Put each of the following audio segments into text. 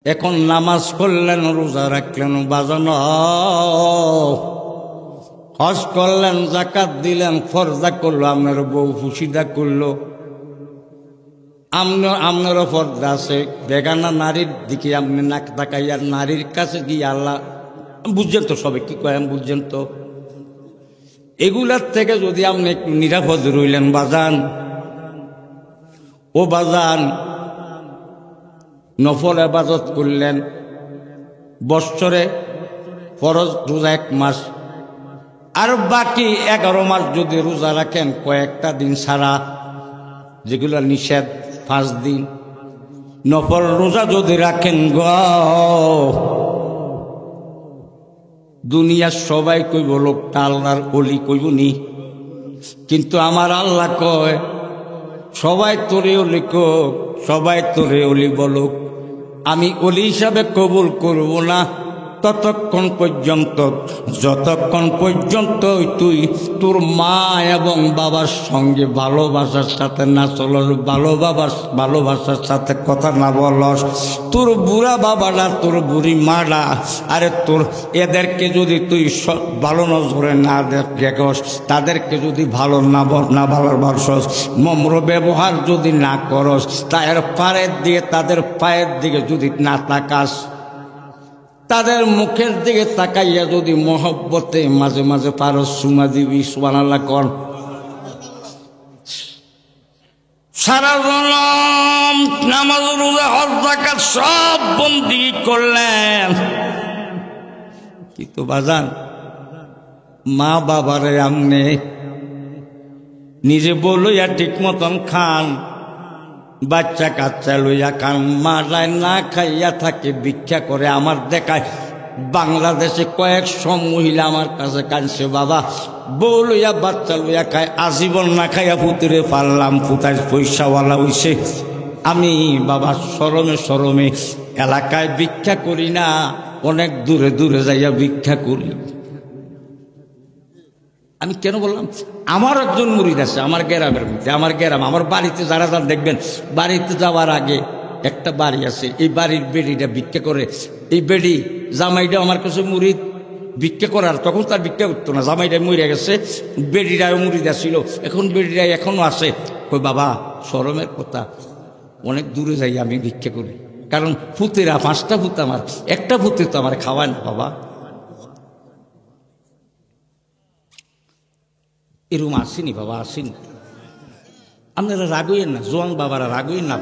এখন নামাজ পড়লেন, রোজা রাখলেন, বাজান হজ করলেন, যাকাত দিলেন, ফরজা করলো, আপনার বউ ফুসিদা করলো, আপনারও ফরজা আছে। বেগানা নারীর দিকে আপনি নাক তাকাইয়ার নারীর কাছে গিয়ে আল্লাহ বুঝছেন তো, সবে কি কয় বুঝছেন তো। এগুলার থেকে যদি আপনি একটু নিরাপদ রইলেন বাজান, ও বাজান, নফল ইবাদত করলেন, বৎসরে ফরজ রোজা 1 মাস, আর বাকি 11 মাস যদি রোজা রাখেন, কয়েকটা দিন ছাড়া, যেগুলো নিষেধ 5 দিন নফল রোজা যদি রাখেন দুনিয়ার সবাই কইব লোকটা আল্লাহর ওলি, কইব নি, কিন্তু আমার আল্লাহ কয় সবাই তোরে ওলি কোক, সবাই তোরে ওলি বলুক, আমি ওলি হিসাবে কবুল করব না ততক্ষণ পর্যন্ত যতক্ষণ পর্যন্ত তুই তোর মা এবং বাবার সঙ্গে ভালোবাসার সাথে না চলস, ভালোবাসার সাথে কথা না বলস, তোর বুড়া বাবারা, তোর বুড়ি মারা, আরে তোর এদেরকে যদি তুই ভালো নজরে না দেখস, তাদেরকে যদি ভালো না ভালোবাসস, নম্র ব্যবহার যদি না করস, তাদের পায়ের দিকে, তাদের পায়ের দিকে যদি না তাকাস, তাদের মুখের দিকে তাকাইয়া যদি মহব্বতে মাঝে মাঝে পারো সুমা দিবি, সুবহানাল্লাহ কর। সারা জনম নামাজ রোজা হজ যাকাত সব বন্দি করলেন, কিন্তু বাজান মা বাবারে আমনে নিজে বলইয়া ঠিক মতন খান, বাচ্চা কাচ্চা লইয়া খান, মারায় না খাইয়া থাকে, ভিক্ষা করে। আমার দেখায় বাংলাদেশে কয়েকশো মহিলা আমার কাছে কাঁদছে, বাবা বউ লইয়া বাচ্চা লইয়া খায়, আজীবন না খাইয়া পুতুরে পারলাম, পুতায় পয়সাওয়ালা হইছে। আমি বাবা শরমে শরমে এলাকায় ভিক্ষা করি না, অনেক দূরে দূরে যাইয়া ভিক্ষা করি। আমি কেন বললাম, আমার একজন মুরিদ আছে আমার গ্রামের মধ্যে, আমার গ্রাম, আমার বাড়িতে যারা যারা দেখবেন, বাড়িতে যাওয়ার আগে একটা বাড়ি আছে, এই বাড়ির বেডিটা ভিক্ষা করে। এই বেডি জামাইটা আমার কাছে মুরিদ, ভিক্ষা করার, তখন তার ভিক্ষা করতো না, জামাইটা মরে গেছে, বেডিটাও মুরিদ আসছিল, এখন বেডিটা এখনো আছে। কই বাবা শরমের কথা, অনেক দূরে যাই আমি ভিক্ষা করি, কারণ ফুতেরা 5টা ফুত আমার, একটা ফুতে তো আমার খাওয়ায় না বাবা। এরকম আসেনি বাবা, আসেনি। আপনারা রাগইয়েন না, জোয়ান বাবারা রাগইয়েন না।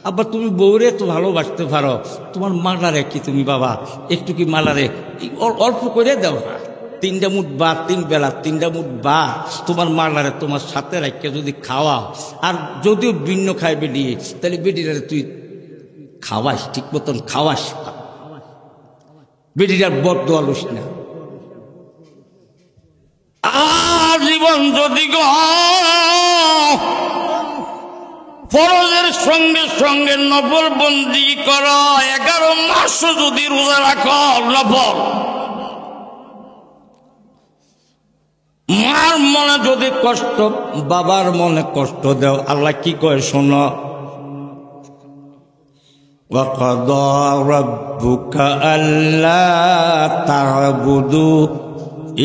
আবার তুমি বউরে তো ভালোবাসতে পারো, তোমার মালারে কি তুমি বাবা একটু কি মালারে অল্প করে দাও না, 3টা মুঠ বা 3 বেলা 3টা মুঠ বা তোমার মালারে তোমার সাথে রাখিয়া যদি খাওয়া, আর যদিও ভিন্ন খায় বেডি, তাহলে বেডিটারে তুই খাওয়াস, ঠিক মতন খাওয়াস, বেডিটার বদদোয়া লইস না। জীবন যদি ফরজের সঙ্গে সঙ্গে নফল বন্দি করো, 11 মাস যদি রোজা রাখো নফল, মার মনে যদি কষ্ট, বাবার মনে কষ্ট দেও, আল্লাহ কি কয় শোনো, وَقَضَى رَبُّكَ أَلَّا تَعْبُدُوا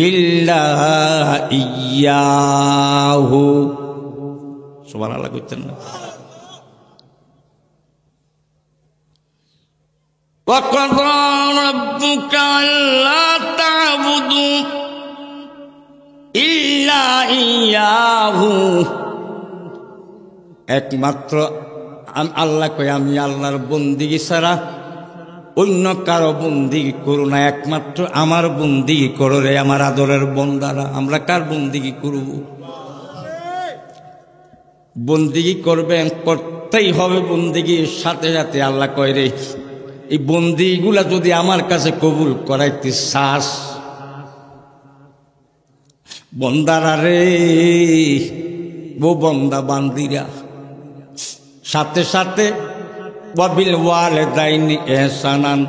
ইল্লা ইয়াহু, সুবহানাল্লাহ কইতেন না। وَقَضَى رَبُّكَ أَلَّا تَعْبُدُوا ইল্লা ইয়াহু, একমাত্র আল্লাহ কই আমি আল্লাহর বন্দেগী ছাড়া অন্য কারো বন্দিগি করো না, একমাত্র আমার বন্দিগি করো রে আমার আদরের বন্দারা। আমরা কার বন্দিগি করব? বন্দিগি করবেন, করতেই হবে বন্দিগির সাথে সাথে। আল্লাহ কয় রে এই বন্দিগুলা যদি আমার কাছে কবুল করাইতে চাস, বন্দারা রে, ও বন্দা বান্দিরা, সাথে সাথে ওয়াবিল ওয়ালিদাইনি ইহসানান,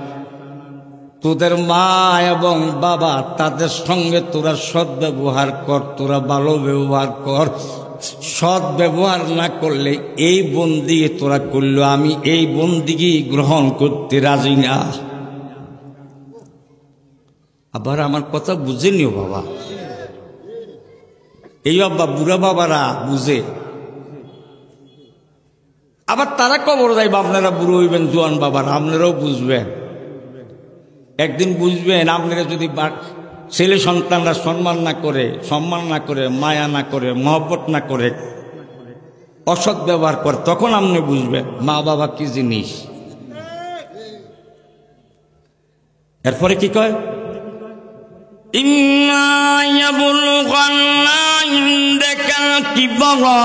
তোদের মা এবং বাবা তাদের সঙ্গে তোরা সদ্ব্যবহার কর, তোরা ভালো ব্যবহার কর। সৎ ব্যবহার না করলে এই বন্দিগি তোরা করলো, আমি এই বন্দিগি গ্রহণ করতে রাজি না। আবার আমার কথা বুঝেনিও বাবা, এই বাবা বুড়া বাবারা বুঝে, আবার তারা কবর যাইবা, আপনারা বুড়ো হইবেন জোয়ান বাবার, আপনারাও বুঝবেন, একদিন বুঝবেন। আপনারা যদি ছেলে সন্তানরা সম্মান না করে মায়া না করে মহব্বত না করে অসৎ ব্যবহার করে, তখন আপনি বুঝবেন মা বাবা কি জিনিস। এরপরে কি কয়, ইন্না ইয়াবলুগান্না ইনদাকাল কিবরা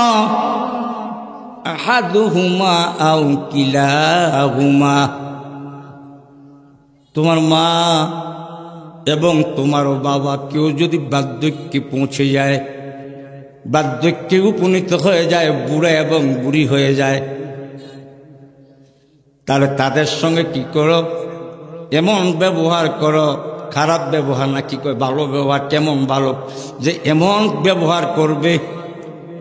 আহাদুহুমা আও কিলাহুমা, তোমার মা এবং তোমার বাবা কেউ যদি বার্ধক্যে পৌঁছে যায়, বার্ধক্যে উপনীত হয়ে যায়, বুড়া এবং বুড়ি হয়ে যায়, তাহলে তাদের সঙ্গে কি করো, এমন ব্যবহার করো, খারাপ ব্যবহার না, কি করে ভালো ব্যবহার, কেমন ভালো, যে এমন ব্যবহার করবে,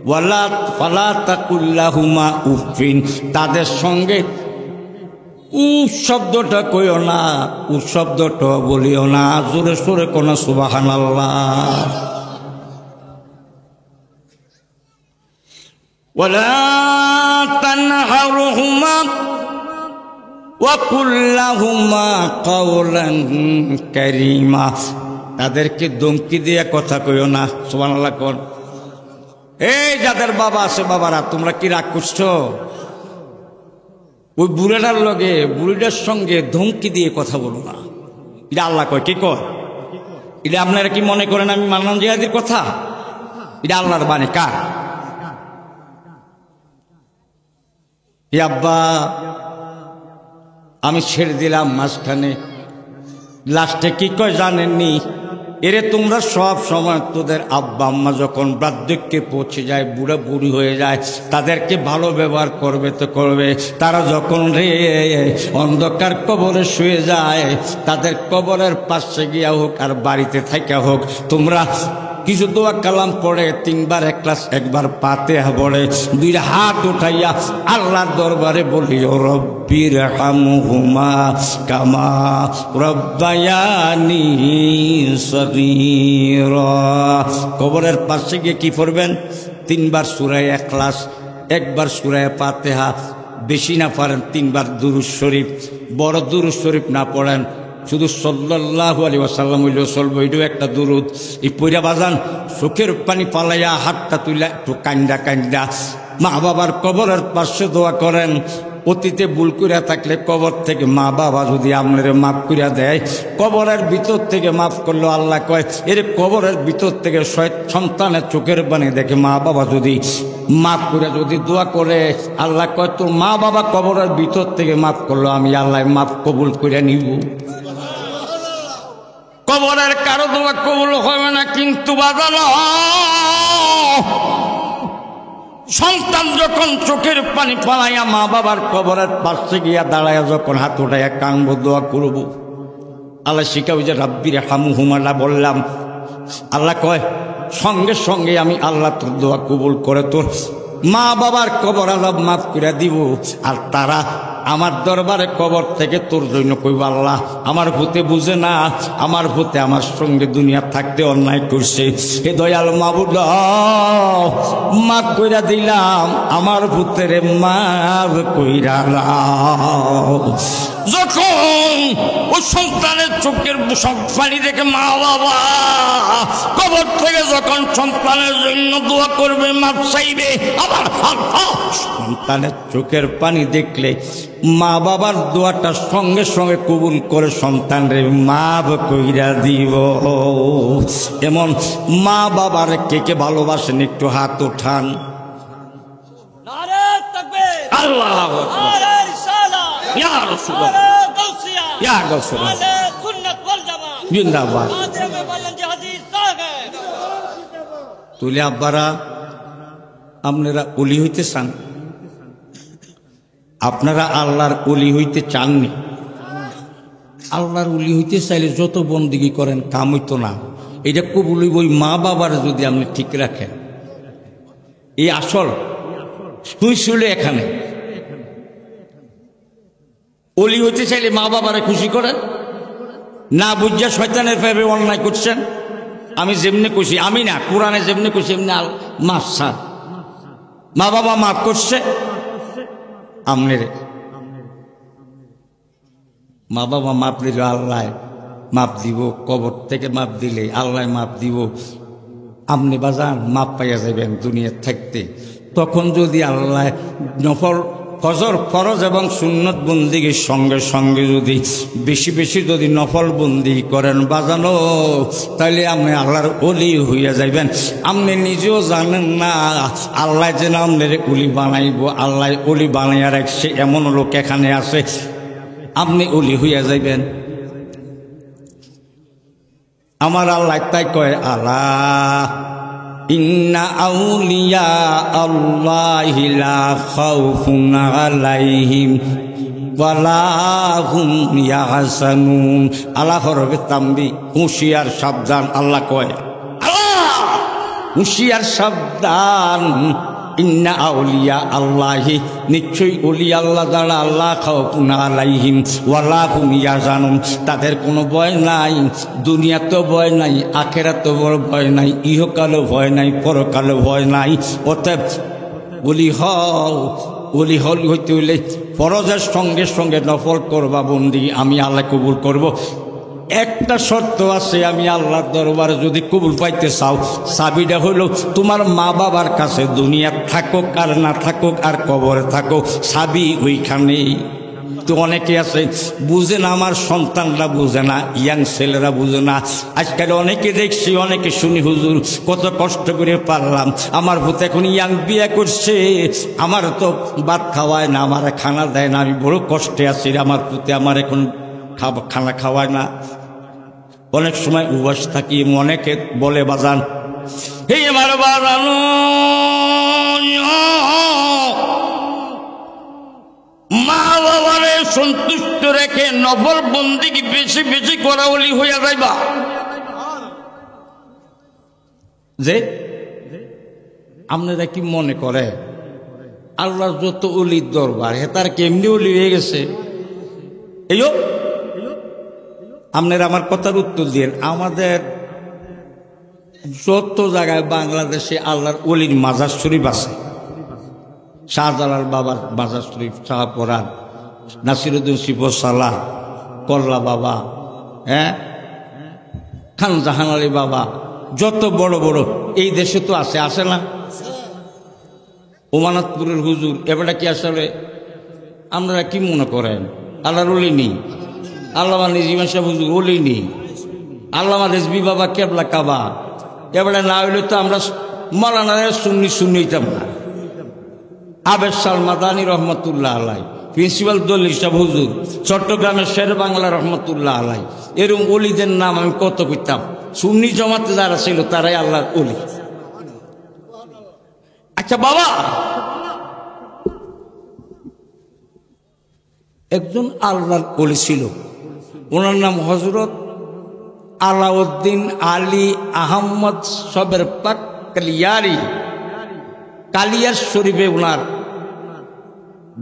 ওয়ালা ফালা তাকুল্লাহুমা উফিন, তাদের সঙ্গে উফ শব্দটা কইও না, উফ শব্দটা বলিও না, জোরে সোরে কোন সুবহানাল্লাহ। ওয়ালা তানহারহুমা ওয়া কুল লাহুমা কাওলান কারীমা, তাদেরকে ধমকি দিয়ে কথা কইও না। সুবহানাল্লাহ কোন। এই যাদের বাবা আছে, বাবারা তোমরা কি রাগ করছো? ওই বুড়াটার লগে বুড়িটার সঙ্গে ধমকি দিয়ে কথা বলো না, এটা আল্লাহ কয়। কি কয়? এটা আপনারা কি মনে করেন আমি মানলাম জিহাদির কথা? এটা আল্লাহর বাণী। কার? আব্বা আমি ছেড়ে দিলাম মাঝখানে, লাস্টে কি কয় জানেননি? এরে তোমরা সব সময় তোদের আব্বা আম্মা যখন বার্ধক্যে পৌঁছে যায়, বুড়া বুড়ি হয়ে যায়, তাদেরকে ভালো ব্যবহার করবে তো করবে। তারা যখন অন্ধকার কবরে শুয়ে যায়, তাদের কবরের পাশে গিয়া হোক আর বাড়িতে থাকা হোক, তোমরা কিছু দোয়া কালাম পড়ে, 3 বার ইখলাস, 1 বার ফাতিহা পড়ে, 2 হাত উঠাইয়া আল্লাহর দরবারে বলি, ও রব্বির হামহুমা কামা রব্বায়ানি সগীরা। কবরের পাশে গিয়ে কি পড়বেন? 3 বার সূরা ইখলাস, 1 বার সূরা ফাতিহা, বেশি না পারেন 3 বার দুরূদ শরীফ, বড় দুরূদ শরীফ না পড়েন, শুধু সাল্লাল্লাহু আলাইহি ওয়াসাল্লাম হইলেও চলবে, এটাও একটা দুরূদ। এই পয়রা বাজান চোখের পানি পালাইয়া হাতটা তুইলা একটু কান্দা কান্দা মা বাবার কবরের পাশে দোয়া করেন। অতীতে ভুল করিয়া থাকলে কবর থেকে মা বাবা যদি আপনারে মাফ করিয়া দেয়, কবরের ভিতর থেকে মাফ করলো আল্লাহ কয়, এর কবরের ভিতর থেকে সন্তানের চোখের পানি দেখে মা বাবা যদি মাফ করে যদি দোয়া করে, আল্লাহ কয় তোর মা বাবা কবরের ভিতর থেকে মাফ করলো, আমি আল্লাহ মাফ কবুল করে নিব। কবরের কারো দোয়া কবুল হবে না, কিন্তু বাজানো সন্তান যখন চোখের পানি পালাইয়া মা বাবার কবরের পাশে গিয়া দাঁড়াইয়া যখন হাত উঠাইয়া কানবো, দোয়া করব, আল্লাহ শিখাও যে রাব্বির হামহুমা বললাম, আল্লাহ কয় সঙ্গে সঙ্গে আমি আল্লাহ তোর দোয়া কবুল করে তোর মা বাবার কবর আযাব মাফ করে দিব। আর তারা আমার দরবারে কবর থেকে তোর জন্য কইব, আল্লাহ আমার ভূতে বুঝে না, আমার ভূতে আমার সঙ্গে দুনিয়া থাকতে অন্যায় করছে, হে দয়াল মাবুদ মাফ কইরা দিলাম, আমার ভূতের মাফ কইরা দাও। যখন ওই সন্তানের চোখের পানি দেখে মা বাবা কবর থেকে যখন সন্তানের জন্য দোয়া করবে, মাফ চাইবে, আবার সন্তানের চোখের পানি দেখলে মা বাবার দোয়াটা সঙ্গে সঙ্গে কবুল করে সন্তানরে মাফ কইরা দিব। এমন মা বাবার কে কে ভালোবাসেন? একটু হাত উঠান। আল্লাহু আকবার, ইয়া রাসূলুল্লাহ, ইয়া রাসূলুল্লাহ, জিন্দাবাদ। তুলে আব্বারা আপনারা ওলি হইতে চান? আপনারা আল্লাহর ওলি হইতে চাননি? আল্লাহর ওলি হইতে চাইলে যত বন্দেগী করেন কাম হইতো না। এটা কবুল হইব ওই মা বাবার যদি আপনি ঠিক রাখেন। এই আসল শুইছিল এখানে। অলি হইতে চাইলে মা বাবারে খুশি করেন, না বুঝা শয়তানের প্রেমে অন্যায় করছেন। আমি যেমনি খুশি, আমি না, কোরআনে যেমনি খুশি এমনি মাফ ছাড়। মা বাবা মাফ করছে, আমনের মা বাবা মাপ দিল আল্লাহ মাপ দিব, কবর থেকে মাপ দিলে আল্লাহ মাপ দিব। আপনি বাজান মাপ পাইয়া যাবেন দুনিয়ার থাকতে। তখন যদি আল্লাহ নফল ফজর ফরজ এবং সুন্নত বন্দিগির সঙ্গে সঙ্গে যদি বেশি বেশি যদি নফল বন্দি করেন বাজানো, তাহলে আপনি আল্লাহর ওলি হইয়া যাইবেন। আপনি নিজেও জানেন না আল্লাহ যেন আপনার ওলি বানাইব। আল্লাহ ওলি বানাইয়া রাখছে, এমন লোক এখানে আছে, আপনি ওলি হইয়া যাইবেন। আমার আল্লাহ তাই কয়, আল্লাহ ইন্না আউলিয়া আল্লাহি লা খাউফুন আলাইহিম ওয়ালা হুম ইয়াহজানুন। আল্লাহ হরবে তাম্বি, হুঁশিয়ার সাবধান। আল্লাহ কয়, আল্লাহ হুঁশিয়ার সাবধান। ইন্না আউলিয়া আল্লাহি, নিশ্চয়ই ওলি আল্লাহ দ্বারা আল্লাহ খাউফুন আলাইহিম ওয়ালা হুম ইয়াহজানুন, তাদের কোনো ভয় নাই। দুনিয়াতেও ভয় নাই, আখিরাতেও ভয় নাই, ইহকালেও ভয় নাই, পরকালেও ভয় নাই। অতএব ওলি হও। ওলি হইতে হইলে ফরজের সঙ্গে সঙ্গে নফল করবা বন্দি, আমি আল্লাহ কবুল করব। একটা শর্ত আছে, আমি আল্লাহর দরবারে যদি কবুল পাইতে চাও, চাবিটা হইল তোমার মা বাবার কাছে, দুনিয়া থাকুক আর না থাকুক আর কবরে থাকুক, চাবি ওইখানে। তো অনেকে আছে বুঝে না, আমার সন্তানরা বুঝে না, ইয়াং ছেলেরা বুঝে না। আজকাল অনেকে দেখছি, অনেকে শুনি, হুজুর কত কষ্ট করে পারলাম, আমার ভূত এখন ইয়াং বিয়ে করছে, আমার তো ভাত খাওয়ায় না, আমার খানা দেয় না, আমি বড় কষ্টে আছি, আমার পুতে আমার এখন খানা খাওয়ায় না। অনেক সময় উবাস থাকি। অনেকে বলে বাজান, হে আমার বাজানো, মা বাবারে সন্তুষ্ট রেখে নফল বন্দিকে বেশি বেশি করা ওলি হইয়া যাইবা। যে আপনারা কি মনে করে আল্লাহর যত অলির দরবার তার কেমনি অলি হয়ে গেছে? এই আপনারা আমার কথার উত্তর দিন। আমাদের যত জায়গায় বাংলাদেশে আল্লাহর অলির মাজার শরীফ আছে, শাহজালাল বাবার মাজার শরীফ, শাহপরান, নাসিরুদ্দিন শিবসালা, কল্লা বাবা, খান জাহান আলী বাবা, যত বড় বড় এই দেশে তো আছে, আসে না? ওমানাতপুরের হুজুর, এবারটা কি আসলে আপনারা কি মনে করেন আল্লাহর ওলি নেই? আল্লামা নিজিম সাহেব হুজুর ওলি নেই? আল্লামা রেজবি বাবা কেবলা কাবা, এবারে না হইলে তো আমরা মৌলানা শুনি হইতাম না। আবেদ শাহ মাদানী রহমতুল্লাহ আলাই, প্রিন্সিপাল দলিল সাহেব হুজুর, চট্টগ্রামের শের বাংলা রহমতুল্লাহ আলাই, এরকম অলিদের নাম আমি কত কইতাম। সুন্নি জমাতে যারা ছিল তারাই আল্লাহর অলি। আচ্ছা বাবা, একজন আল্লাহর অলি ছিল, ওনার নাম হযরত আলাউদ্দিন আলী আহমদ সবের পাক কালিয়ারি। কালিয়ার শরীফে ওনার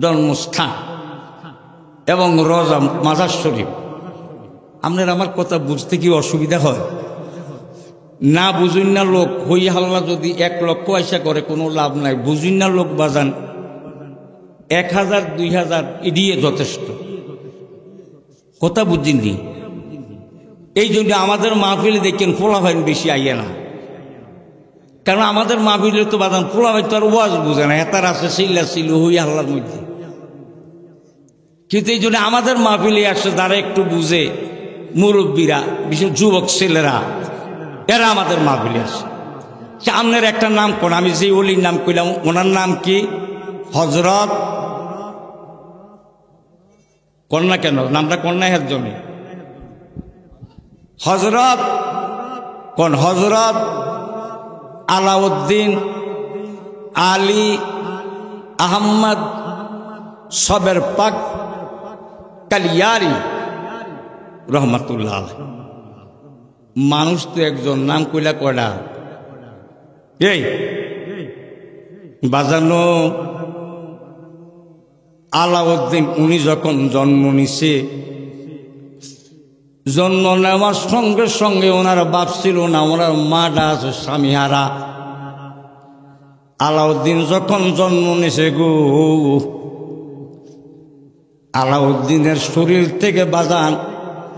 জন্মস্থান এবং রোজা মাজার শরীফ। আপনার আমার কথা বুঝতে কি অসুবিধা হয়? না বুঝুন না লোক হই হাল্লা যদি 1 লক্ষ আশা করে কোনো লাভ নাই। বুঝুন না লোক বাজান 1000 2000 এড়িয়ে যথেষ্ট। কথা বুঝিনি? এই জন্য আমাদের মাহফিলে দেখেন পোলাভাইন বেশি আইয়ে না, কারণ আমাদের মাহফিলে তো বাজান পোলাভাই তো আর ওয়াজ বুঝে না, হেতার আছে সিল্লা ছিল হই হাল্লার মধ্যে। কিন্তু এই জন্য আমাদের মাহফিলে আসছে যারা একটু বুঝে, মুরব্বীরা, বিশেষ যুবক ছেলেরা, এরা আমাদের মাহফিলে আসে। সামনের একটা নাম কোন, আমি যে অলির নাম কইলাম ওনার নাম কি? হযরত। কন্যা কেন নামটা কন্যা এর জন্য? হযরত কোন? হযরত আলাউদ্দিন আলী আহমদ সবের পাক কালিয়ারি রহমতুল্লাহ। মানুষ তো একজন, নাম কইলা কয়টা? এই বাজানো আলাউদ্দিন উনি যখন জন্ম নিছে, জন্ম নেওয়ার সঙ্গে সঙ্গে ওনার বাপ ছিল না, ওনার মাটা আছে স্বামীহারা। আলাউদ্দিন যখন জন্ম নিছে গো, আলাউদ্দিনের শরীর থেকে বাজান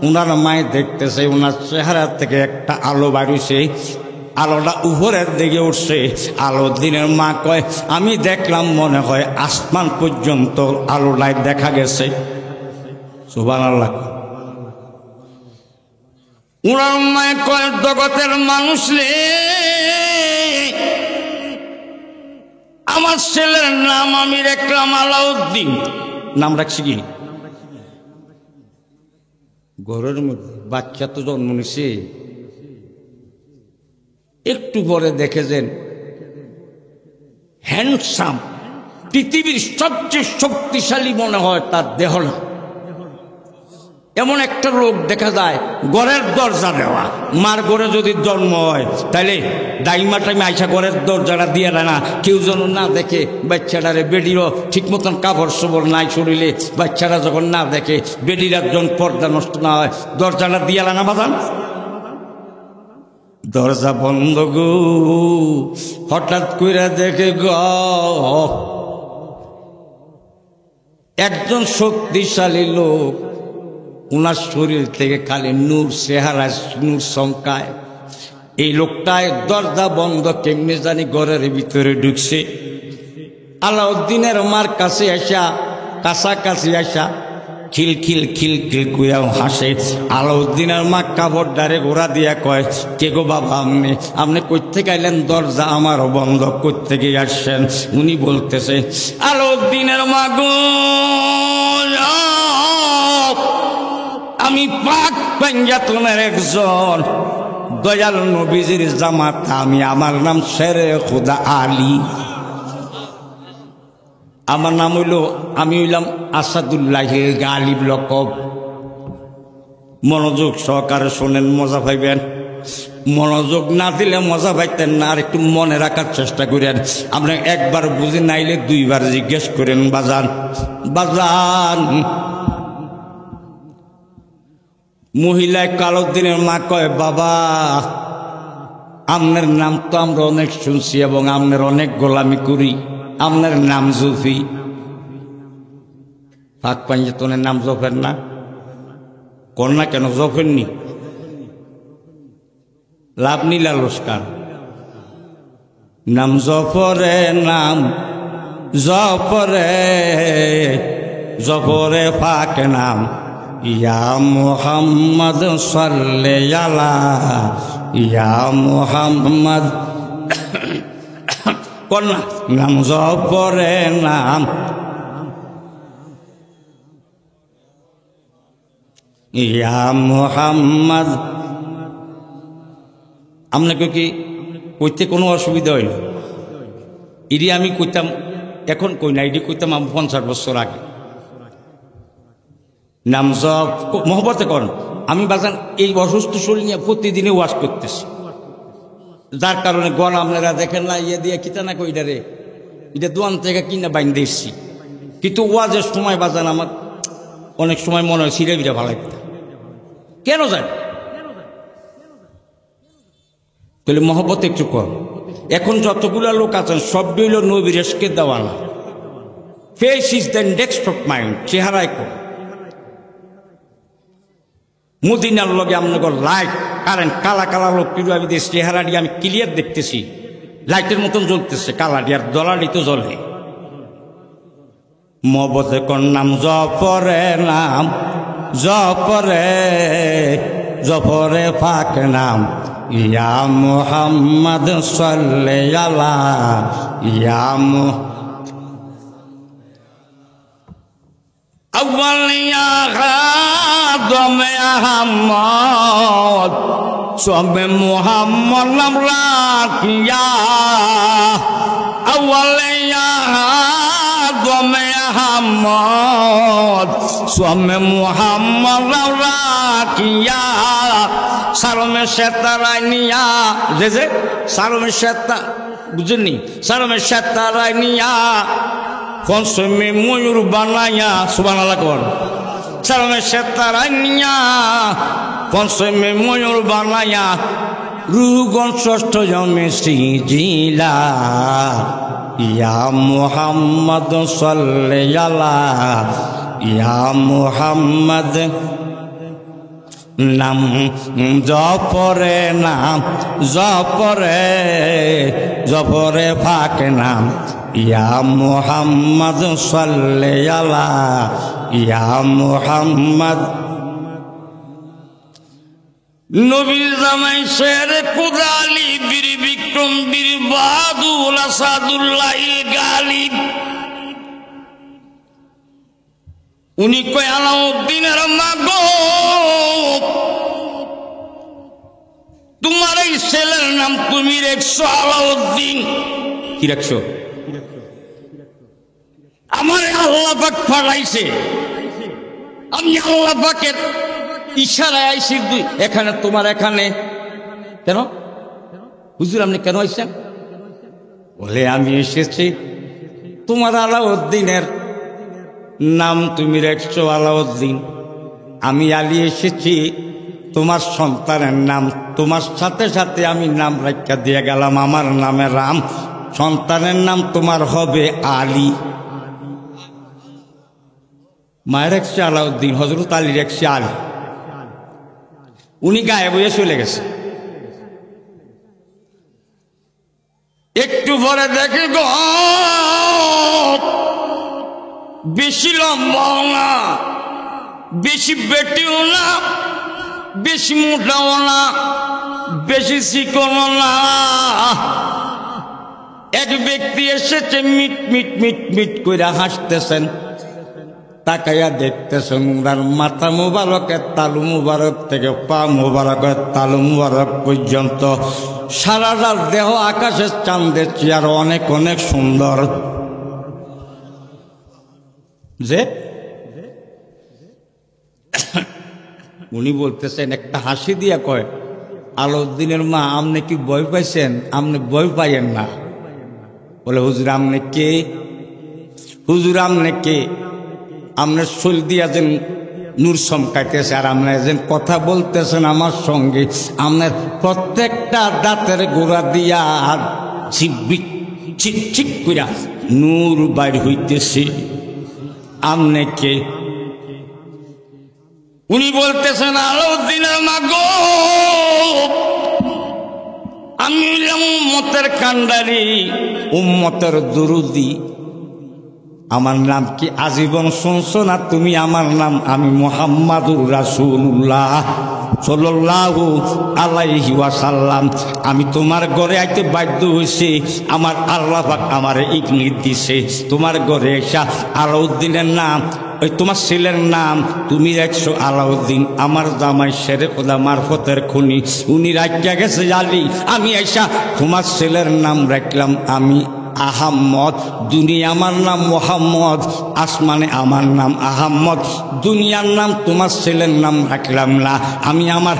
ওনার মায়ে দেখতেছে ওনার চেহারা থেকে একটা আলো বাড়িছে, আলোটা উপরের দিকে উঠছে। আলাউদ্দিনের মা কয়, আমি দেখলাম মনে হয় আসমান পর্যন্ত আলোটায় দেখা গেছে। সুবহানাল্লাহ। ওনার মায়ে কয়, জগতের মানুষ রে, আমার ছেলের নাম আমি রাখলাম আলাউদ্দিন। নাম রাখছি কি? ঘরের মধ্যে বাচ্চা তো জন্ম নিছে, একটু পরে দেখেছেন হ্যান্ডসাম, পৃথিবীর সবচেয়ে শক্তিশালী মনে হয় তার দেহটা, এমন একটা লোক দেখা যায় ঘরের দরজা দেওয়া। মার ঘরে যদি জন্ম হয় তাহলে দাইমা টাইমে আইসা ঘরের দরজাটা দিয়ে দেয় না, কেউ যেন না দেখে বাচ্চাটারে। বেডিরও ঠিক মতন কাপড় সবর নাই শরীরে, বাচ্চারা যখন না দেখে, বেডির একজন পর্দা নষ্ট না হয়, দরজাটা দিয়ে না বাদান। দরজা বন্ধ গো, হঠাৎ করে দেখে গ একজন শক্তিশালী লোক, উনার শরীর থেকে খালি নূর, চেহারা নূর চমকায়। এই লোকটায় দরজা বন্ধ কেমনি জানি ঘরের ভিতরে ঢুকছে। আলাউদ্দিনের মার কাছে আসা, কাছাকাছি আসা খিল খিল খিল খিল কুয়াও হাসে। আলাউদ্দিনের মা কাপড় ডারে ঘোরা দিয়া কয়, কে গো বাবা, আপনি কোত্থেকে আইলেন? দরজা আমারও বন্ধ, কোত্থেকে আসছেন? উনি বলতেছে, আলাউদ্দিনের মা গো, আমি পাক পাঞ্জাতনের একজন দয়াল নবীজির জামাতা, আমার নাম শেরে খুদা আলী। আমার নাম আমি হইলাম আসাদুল্লাহ গালিব লকব। মনোযোগ সহকারে শোনেন, মজা পাইবেন। মনোযোগ না দিলে মজা পাইতেন না, আর একটু মনে রাখার চেষ্টা করেন। আপনি একবার বুঝে নাইলে দুইবার জিজ্ঞেস করেন। বাজান বাজান মহিলায় আলাউদ্দিনের মা কয়, বাবা আপনার নাম তো আমরা অনেক শুনছি এবং আপনার অনেক গোলামি করি, আপনার নাম জুফি। পাক পাঞ্জাতনের নাম জফের না? কন্যা কেন জফেননি? লাভ নীলা লস্কার নাম জফরে, নাম জফরে, জফরে পাক নাম। ইয়া মুহাম্মদ সাল্লি আলা, ইয়া মুহাম্মদ। কন্যা নাম জফরে, নাম ইয়া মুহাম্মদ। আপনাকে কি কইতে কোনো অসুবিধা হইল? ইডি আমি কইতাম, এখন কই না, ইডি কইতাম আমি 50 বছর আগে। নাম জপ মহব্বতে করেন। আমি বাজান এই অসুস্থ শরীর নিয়ে প্রতিদিনে ওয়াশ করতেছি, যার কারণে গলা আপনারা দেখেন না, ইয়ে দিয়ে কিতা না কইটা রে, এটা দোয়ান থেকে কিনা বাইন দিচ্ছি। কিন্তু ওয়াজের সময় বাজান আমার অনেক সময় মনে হয় সিরে বিটা ভালো লাগতো, কেন যায়? তাহলে মহব্বত একটু কর। এখন যতগুলা লোক আছেন সবটি হইল নবীর এসকে দেওয়া না। Face is the index of mind, চেহারায় কর। মদিনার লগে আপনার লাইট কারেন্ট কালা কালা লোক আমি চেহারাটি আমি ক্লিয়ার দেখতেছি, লাইটের মতন জ্বলতেছে, কালাটি আর জলাটি তো জ্বলে। মহব্বতে কর নাম জফরে, নাম জফরে, জফরে পাক নাম। ইয়া মুহাম্মদ সাল্লি আলা, ইয়া আউয়াল ইয়া খাদম আহমদ, সবে মুহাম্মদ নাম রাখিয়া। আউয়াল ইয়া খাদম আহমদ, সবে মুহাম্মদ নাম রাখিয়া। সারমে সেতারাই নিয়া, যে সারমে সেতা বুঝেননি সারমের সেতারায় নিয়া পঞ্চমে ময়ূর বানাইয়া সুবহানাল্লাহ কোন সারমের সেতারায় নিয়া পঞ্চমে ময়ূর বানাইয়া রুগন ষষ্ঠ জমে শ্রীজিলা ইয়া মুহাম্মদ সাল্লাল্লাহু ইয়া মুহাম্মদ নাম জপরে জপরে ফাক নাম ইয়া মুহাম্মদ সাল্লাল্লাহু ইয়া মুহাম্মদ নবী জামাই শের কুদালি বীর বিক্রম বীর বাহাদুর আসাদুল্লাহ গালিব উনি কয় আলাউদ্দিনের মাগো তোমার এই ছেলের নাম তুমি রেখছো আলাউদ্দিন কি রাখছো আমার আল্লাহ পাক পাঠাইছে আমি আল্লাহ পাকের ইশারায় আইছি এখানে তোমার এখানে কেন হুজুর আপনি কেন আইছেন বলে আমি এসেছি তোমার আলাউদ্দিনের নাম তুমি রেখছো আলাউদ্দিন আমি আলী এসেছি তোমার সন্তানের নাম তোমার সাথে সাথে আমি নাম রাখা দিয়ে গেলাম আমার নামে রাম সন্তানের নাম তোমার হবে আলী মায়ের রেখছে আলাউদ্দিন হযরত আলী রেখছে আলী উনি গায়ে বইয়ে চলে গেছে একটু পরে দেখে গো বেশি লম্বাও না বেশি বেটিও না বেশি মোটাও না বেশি চিকনও না এক ব্যক্তি এসেছে মিট মিট মিট মিট করে হাসতেছেন তাকাইয়া দেখতেছেন উনার মাথা মুবারকের তালু মুবারক থেকে পা মুবারকের তালু মুবারক পর্যন্ত সারাটা দেহ আকাশের চাঁদের চেয়ে অনেক অনেক সুন্দর যে উনি বলতেছেন একটা হাসি দিয়া কয় আলাউদ্দিনের মা আপনি কি ভয় পাইছেন আপনি ভয় পাইয়েন না বলে হুজুর আপনি কে হুজুর আপনি কে আপনার শরীর দিয়া যেন নূর চমকাইতেছে আর আপনার যেন কথা বলতেছেন আমার সঙ্গে আপনার প্রত্যেকটা দাঁতের গোড়া দিয়া ঝিকবিক ছিক ছিক কইরা নূর বাইর হইতেছে আপনি কে উনি বলতেছেন আলাউদ্দিনের মা গো আমি উম্মতের কান্ডারি উম্মতের দুরুদি আমার নাম কি আজীবন শুনছো না তুমি আমার নাম আমি মুহাম্মাদুর রাসূলুল্লাহ সাল্লাল্লাহু আলাইহি ওয়াসাল্লাম আমি তোমার ঘরে আইতে বাধ্য হইছি আমার আল্লাহ পাক আমারে ইগনিট দিছে তোমার ঘরে এসা আলাউদ্দিনের নাম ওই তোমার ছেলের নাম তুমি রাখছো আলাউদ্দিন আমার জামাই শেরে খোদা মারফতের খুনি উনি রাখিয়া গেছে আলী আমি আইসা তোমার ছেলের নাম রাখলাম আমি আহম্মদ দুনিয়া আমার নাম মোহাম্মদ আসমানে আমার নাম আহম্মদ দুনিয়ার নাম তোমার ছেলের নাম রাখলাম না আমি আমার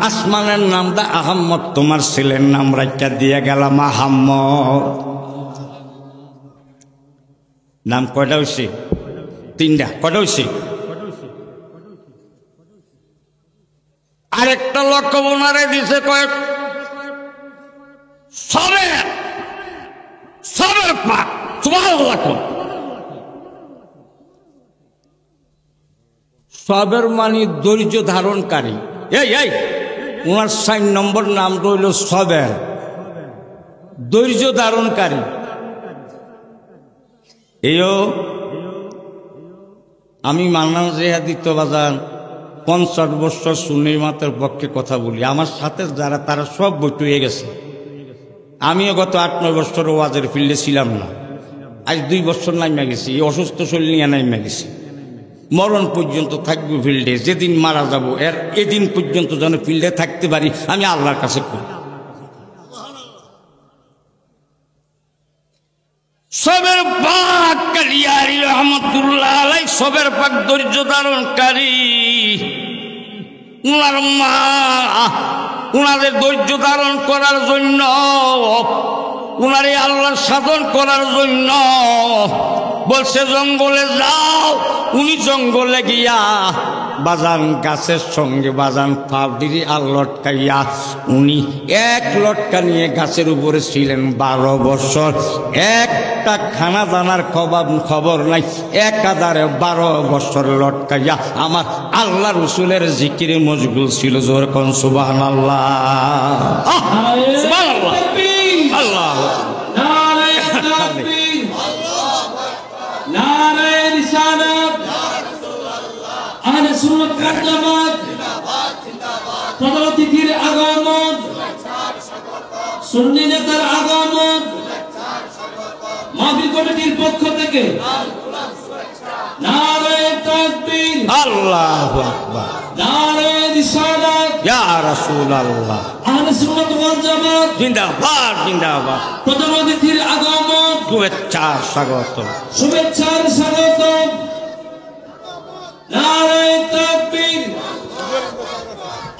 আসমানের নামটা আহম্মদ তোমার ছেলের নাম রাখিয়া দিয়ে গেলাম আহম্মদ নাম কয়টা হয়েছে তিনটা কয়টা হয়েছে আরেকটা লক্ষ্য ওনারে দিছে কয়েক সবের সবের পাক সুবহানাল্লাহ সবের মানে ধৈর্য ধারণকারী এই ওনার 4 নম্বর নাম রইল সবের ধৈর্য ধারণকারী এও আমি মান্নান জিহাদি তো বাজান 50 বছর সুন্নি মাতের পক্ষে কথা বলি আমার সাথে যারা তারা সব বইটু হয়ে গেছে আমিও গত 8-9 বছর ওয়াজের ফিল্ডে ছিলাম না আজ 2 বছর নাইমা গেছি অসুস্থ শরীর নিয়ে নাইমা গেছি মরণ পর্যন্ত থাকবো ফিল্ডে যেদিন মারা যাব এর এদিন পর্যন্ত যেন ফিল্ডে থাকতে পারি আমি আল্লাহর কাছে করি সবের পাক কালিয়ারি রহমতুল্লাহ আলাই সবের পাক ধৈর্য ধারণকারী উনার মা উনাদের ধৈর্য ধারণ করার জন্য উনারে আল্লাহর সাধন করার জন্য বলছে জঙ্গলে যাও। উনি জঙ্গলে গিয়া বাজান গাছের সঙ্গে বাজান পাবডিরি আর লটকাইয়া উনি এক লটকা নিয়ে গাছের উপরে ছিলেন 12 বছর। একটা খানা দানার খবর নাই, একাধারে 12 বছর লটকাইয়া আমার আল্লাহ রসুলের জিকিরে মশগুল ছিল। জোর কোন সুবহানাল্লাহ, সুবহানাল্লাহ, আল্লাহ প্রধানতিথির আগমন, সুন্নি নেতার আগমন, মাহফিল কমিটির পক্ষ থেকে নারে তাকবীর, আল্লাহু আকবার, নারে রিসালাত, ইয়া রাসূলুল্লাহ, আহলে সুন্নাত ওয়াল জামাত জিন্দাবাদ, জিন্দাবাদ। প্রধানতিথির আগমন, শুভেচ্ছার স্বাগতম, শুভেচ্ছার স্বাগতম, নারে তাকবীর।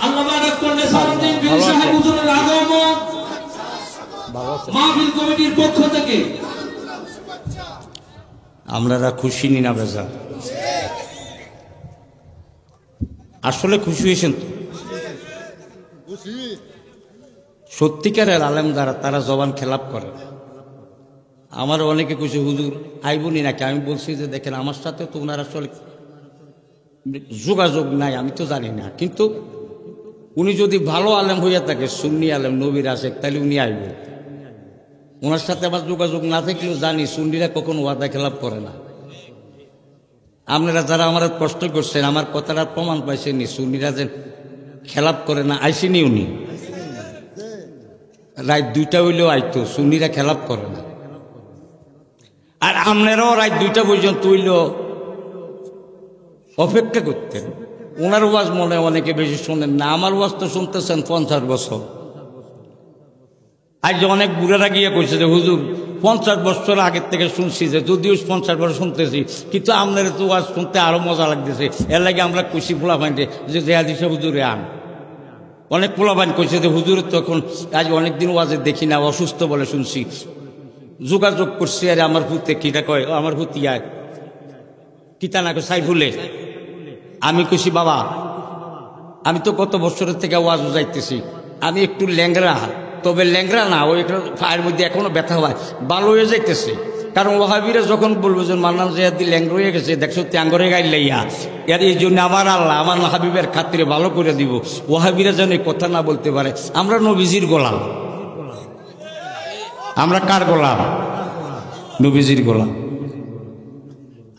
আল্লাহ বারাক করলে সালাউদ্দিন পীর সাহেব হুজুরের আগমন মাহফিল কমিটির পক্ষ থেকে আপনারা খুশি নি না বেজা? আসলে খুশি হয়েছেন তো? সত্যিকারের আলেম দ্বারা তারা জবান খেলাপ করে। আমার অনেকে খুশি, হুজুর আইবনি নাকি? আমি বলছি যে দেখেন আমার সাথে তো ওনার আসলে যোগাযোগ নাই, আমি তো জানি না। কিন্তু উনি যদি ভালো আলেম হইয়া থাকে, সুন্নি আলেম, নবীর আশেক, তাহলে উনি আইব। ওনার সাথে আমার যোগাযোগ না থাকলেও জানি সুন্নিরা কখনো ওয়াদা খেলাপ করে না। আপনারা যারা আমার কষ্ট করছেন, আমার কথাটা প্রমাণ পাইছেনি, সুন্নিরা যে খেলাপ করে না। আইসিনি উনি, রাত 2টা হইলেও আইতো, সুন্নিরা খেলাপ করে না। আর আপনারাও রাত 2টা পর্যন্ত হইলেও অপেক্ষা করতেন। ওনার ওয়াজ মনে অনেকে বেশি শোনেন না, আমার ওয়াজ তো শুনতেছেন 50 বছর। আজ অনেক বুড়ারা গিয়ে কইছে যে হুজুর 50 বছর আগের থেকে শুনছি, যে যদিও 50 বছর শুনতেছি, কিন্তু আপনার তো ওয়াজ শুনতে আরো মজা লাগতেছে। এর লাগে আমরা খুশি পোলাপাইন যে দেহাদিসে হুজুরে আন। অনেক পোলাপাইন কইছে যে হুজুরের তো এখন আজ অনেকদিন ওয়াজে দেখি না, অসুস্থ বলে শুনছি। যোগাযোগ করছি, আরে আমার ভূতে কিটা কয়, আমার ভূতি আয় কিতা না কয় সাইফুলে। আমি খুশি বাবা, আমি তো কত বছরের থেকে ওয়াজ যাইতেছি, আমি একটু ল্যাংরা, তবে ল্যাংরা না, ওই পায়ের মধ্যে এখনো ব্যথা হয়, ভালো হয়ে যাইতেছে। কারণ ওয়াহাবিরা যখন বলবো যে মান্নান জিয়াদি ল্যাংরা হয়ে গেছে, দেখছো ত্যাঙ্গরে গাইলাইয়া, এর এই জন্য আমার আল্লাহ আমার হাবিবের খাতিরে ভালো করে দিব, ওয়াহাবিরা যেন এই কথা না বলতে পারে। আমরা নবীজির গোলাম। আমরা কার গোলাম? নবীজির গোলাম।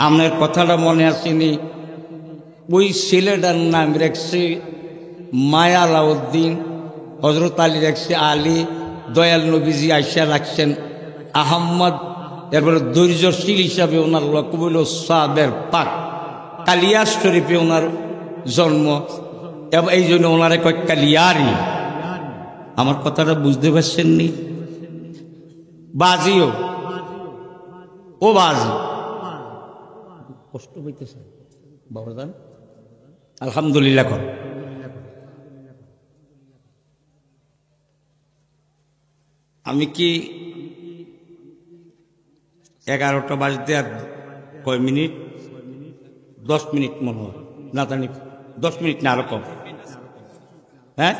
আপনার কথাটা মনে আসেনি? ওই ছেলেটার নাম রাখছে মায়া আলাউদ্দিন, হজরত আলী রাখছে আলী, দয়াল নবীজি আইসা রাখছেন আহম্মদ। এরপরে ধৈর্যশীল হিসাবে ওনার লকবুল সাহেবের পাক, কালিয়াস শরীফে ওনার জন্ম, এবং এই জন্য ওনারে কয় কালিয়ারি। আমার কথাটা বুঝতে পারছেন নি? বাজিও ও বাজি, কষ্ট হইতেছে বাবা জান, আলহামদুলিল্লাহ কর। আমি কি 11টা বাজতে আর কয় মিনিট? 10 মিনিট মনে হয়, না জানি 10 মিনিট না আরো কম। হ্যাঁ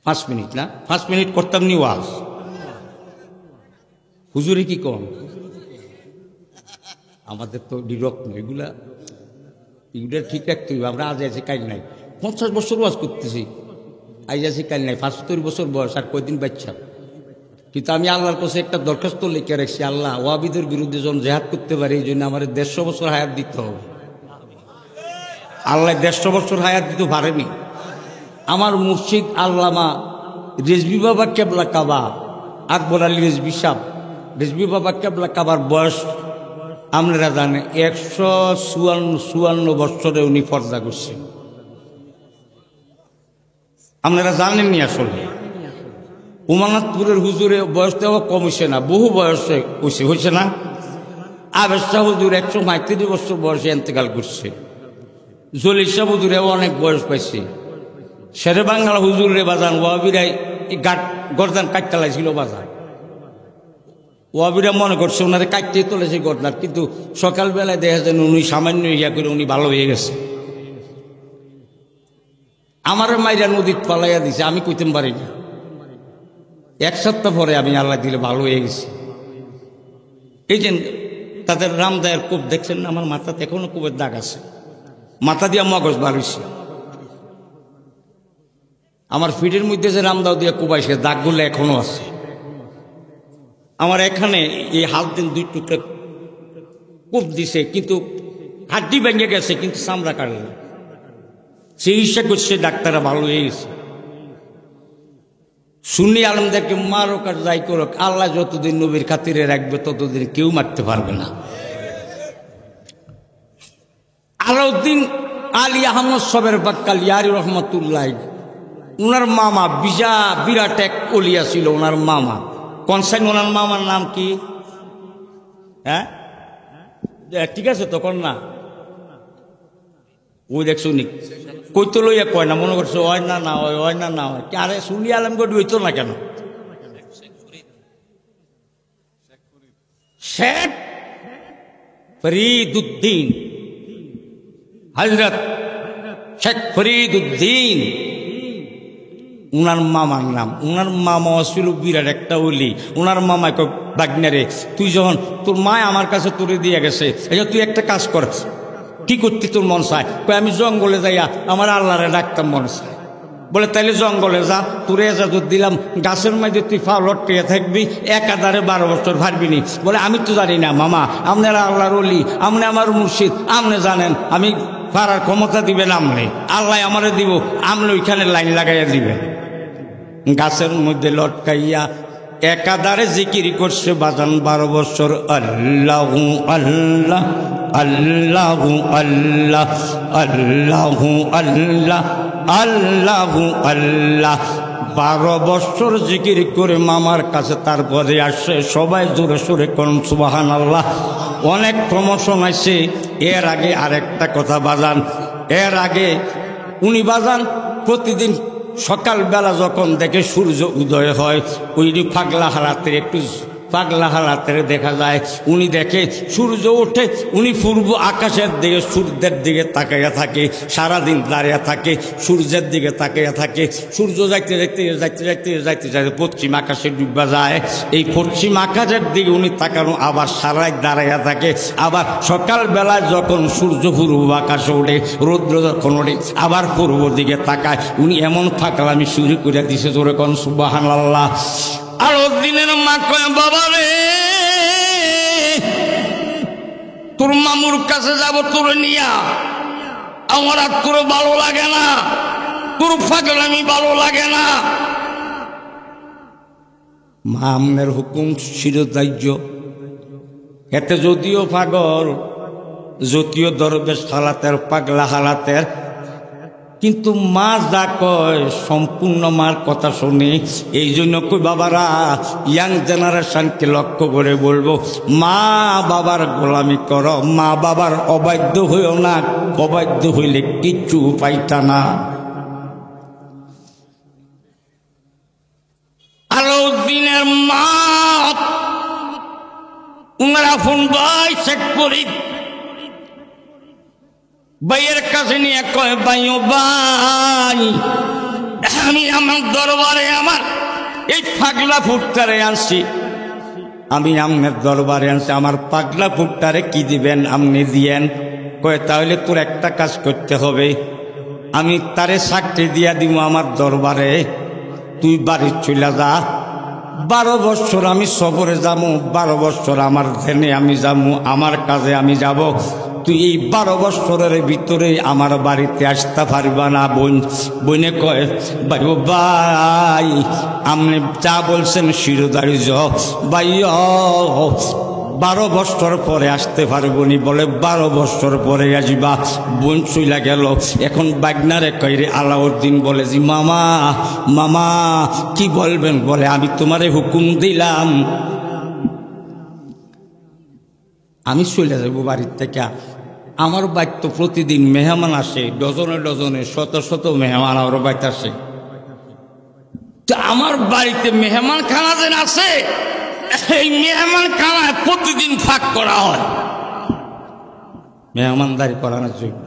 5 মিনিট না, 5 মিনিট করতাম নি ওয়াজ। হুজুরে কি কম? আমাদের তো ডিরক্ট নয় এগুলা, এগুলা ঠিক রাখতে হবে। আমরা আজ আছি কাল নাই, 50 বছর ওয়াজ করতেছি, আজ আছি কাল নাই, 75 বছর বয়স, আর কয়দিন বাচ্চা। কিন্তু আমি আল্লাহর কাছে একটা দরখাস্ত লিখে রাখছি, আল্লাহ ওয়াহাবিদের বিরুদ্ধে যখন জেহাদ করতে পারি, এই জন্য আমার 150 বছর হায়াত দিতে হবে। আল্লাহ 150 বছর হায়াত দিতে পারেনি। আমার মুর্শিদ আল্লামা রেজবি বাবা কেবলা কাবা, আকবর আলী রেজবি সাহ, রেজবি বাবা কেবলা কাবার বয়স আপনারা জানেন 154 বছরে উনি পর্দা করছেন। আপনারা জানেননি আসলে উমানাথপুরের হুজুরে বয়স দেওয়া কম হয়েছে না, বহু বয়সে হয়েছে না। আবেদ শাহ হুজুর 135 বছর বয়সে ইন্তেকাল করছে। জলিল শাহ হুজুরেও অনেক বয়স পাইছে। শেরে বাংলা হুজুরে বাজান ওয়াহাবিরাই গর্দান কাটতে লাগছিল বাজার। ওয়াবিরা মনে করছে ওনারে কাটতেই তুলেছে গর্দান, কিন্তু সকালবেলায় দেখা যায় উনি সামান্য ইয়া করে উনি ভালো হয়ে গেছে। আমার মাইরা নদীর পালাইয়া দিছে, আমি কইতে পারি না। 1 সপ্তাহ পরে আমি আল্লাহ দিলে ভালো হয়ে গেছি। এই যে তাদের রামদায়ের কূপ দেখছেন না, আমার মাথাতে এখনো কূপের দাগ আছে, মাথা দিয়া মগজ বার হইছে। আমার ফিটের মধ্যে যে রামদাও দিয়ে কুবাইছে দাগগুলো এখনো আছে। আমার এখানে এই হাত দিন 2 টুকরা কূপ দিছে, কিন্তু হাড্ডি ভেঙে গেছে, কিন্তু চামড়া কাটল না। চিকিৎসা করছে, ডাক্তাররা ভালো হয়ে গেছে। সুন্নি আলমদেরকে মারক আর যাই করুক, আল্লাহ যতদিন নবীর খাতিরে রাখবে ততদিন কেউ মারতে পারবে না। আলাউদ্দিন আলী আহমদ সবের বাক্কাল ইয়ারি রহমতুল্লাহ, ওনার মামা বিরাট এক ওলিয়া ছিল। ওনার মামা কনসাইন, ওনার মামার নাম কি? হ্যাঁ ঠিক আছে তখন না, ওই দেখছো নি কইতো লইয়া কয় না, মনে করছো হয় না না হয়, হয় না না হয়। আরে সুন্নি আলমগড় হইতো না কেন? শেখ ফরিদুদ্দিন, হযরত শেখ ফরিদুদ্দিন উনার মামার নাম। উনার মামা ছিল বিরাট একটা ওলি। উনার মামা কয়, বাগনারে তুই যখন তোর মা আমার কাছে তোরে দিয়ে গেছে, তুই একটা কাজ কর, কি করতে তোর মন চায়? কয় আমি জঙ্গলে যাইয়া আমার আল্লাহরে ডাকতাম মন চায়। বলে তাইলে জঙ্গলে যা, তোরে এজাজত দিলাম, গাছের মাঝে তুই ফা লটকে থাকবি, একাধারে 12 বছর পারবি নি। বলে আমি তো জানি না মামা, আপনারা আল্লাহর ওলি, আপনি আমার মুর্শিদ, আপনি জানেন আমি পারার ক্ষমতা দিবেন আমনে, আল্লাহ আমারে দিব, আপনি ওইখানে লাইন লাগাইয়া দিবেন। গাছের মধ্যে লটকাইয়া একাধারে জিকির করছে বাজান 12 বছর। আল্লাহু আল্লাহ আল্লাহু আল্লাহ আল্লাহু আল্লাহ আল্লাহু আল্লাহ 12 বছর জিকির করে মামার কাছে তারপরে আসছে। সবাই জোরে সোরে কোন সুবহানাল্লাহ। অনেক প্রমোশন আছে। এর আগে আরেকটা কথা বাজান, এর আগে উনি বাজান প্রতিদিন সকালবেলা যখন দেখে সূর্য উদয় হয়, ওই পাগলা হারাতের একটু পাগলা হারাতের দেখা যায়, উনি দেখে সূর্য ওঠে, উনি পূর্ব আকাশের দিকে সূর্যের দিকে তাকাইয়া থাকে, সারাদিন দাঁড়িয়ে থাকে, সূর্যের দিকে তাকাইয়া থাকে। সূর্য যাইতে যাইতে যাইতে যাইতে যাইতে যাইতে পশ্চিম আকাশে ডুববা যায়। এই পশ্চিম আকাশের দিকে উনি তাকানো, আবার সারাই দাঁড়াইয়া থাকে। আবার সকালবেলায় যখন সূর্য পূর্ব আকাশে ওঠে, রৌদ্র যখন ওঠে, আবার পূর্ব দিকে তাকায়। উনি এমন ফাঁকলামি শুরু করে দিছে, জোরে কোন সুবহানাল্লাহ। আলাউদ্দিনের মা কয়, বাবা রে তোর মামুর কাছে যাব তোর নিয়া, আমার আর তোর ভালো লাগে না, তোর ফাগলামি ভালো লাগে না। মা আমনের হুকুম শিরোধার্য, এতে যদিও পাগল, যদিও দরবেশ হালাতের পাগলা হালাতের, কিন্তু মা যা কয় সম্পূর্ণ মার কথা শুনি। এই জন্য কই বাবারা, ইয়াং জেনারেশনকে লক্ষ্য করে বলবো, মা বাবার গোলামি করো, মা বাবার অবাধ্য হইও না, অবাধ্য হইলে কিচ্ছু পাইতা না। আলাউদ্দিনের মা উনার আপন ভাই শেখ ফরিদ ভাইয়ের কাছে নিয়ে কয়, ভাই ও ভাই, আমি আমার দরবারে আমার এই পাগলা ফুটটারে আনছি, আমি আপনার দরবারে আনছি, আমার পাগলা ফুটটারে কি দিবেন? আপনি দিয়েন। কয় তাহলে তোর একটা কাজ করতে হবে, আমি তারে সাক্ষী দিয়া দিব আমার দরবারে, তুই বাড়ি চলে যা। 12 বছর আমি সফরে যাবো, 12 বছর আমার ধ্যানে আমি যাবো, আমার কাজে আমি যাব। তুই এই 12 বছরের ভিতরে আমার বাড়িতে আসতে পারবা না। বইনে কয়, ভাই ও ভাই, আপনি যা বলছেন শিরোধারি ভাই, 12 বছর পরে আসতে পারবো নি। বলে 12 বছর পরে আসবা। বোন চইলা গেল। এখন বাগনারে কইরে আলাউদ্দিন বলে, জি মামা, মামা কি বলবেন? বলে আমি তোমারে হুকুম দিলাম, আমি চলে যাবো বাড়ির থেকে। আমার বাড়ি তো প্রতিদিন মেহমান আসে, ডজনে ডজনে শত শত মেহমান আমার বাড়িতে আসে। তো আমার বাড়িতে মেহমান খানা যেন আছে, এই মেহমান খানায় প্রতিদিন ফাঁক করা হয় মেহমানদারি করানোর জন্য।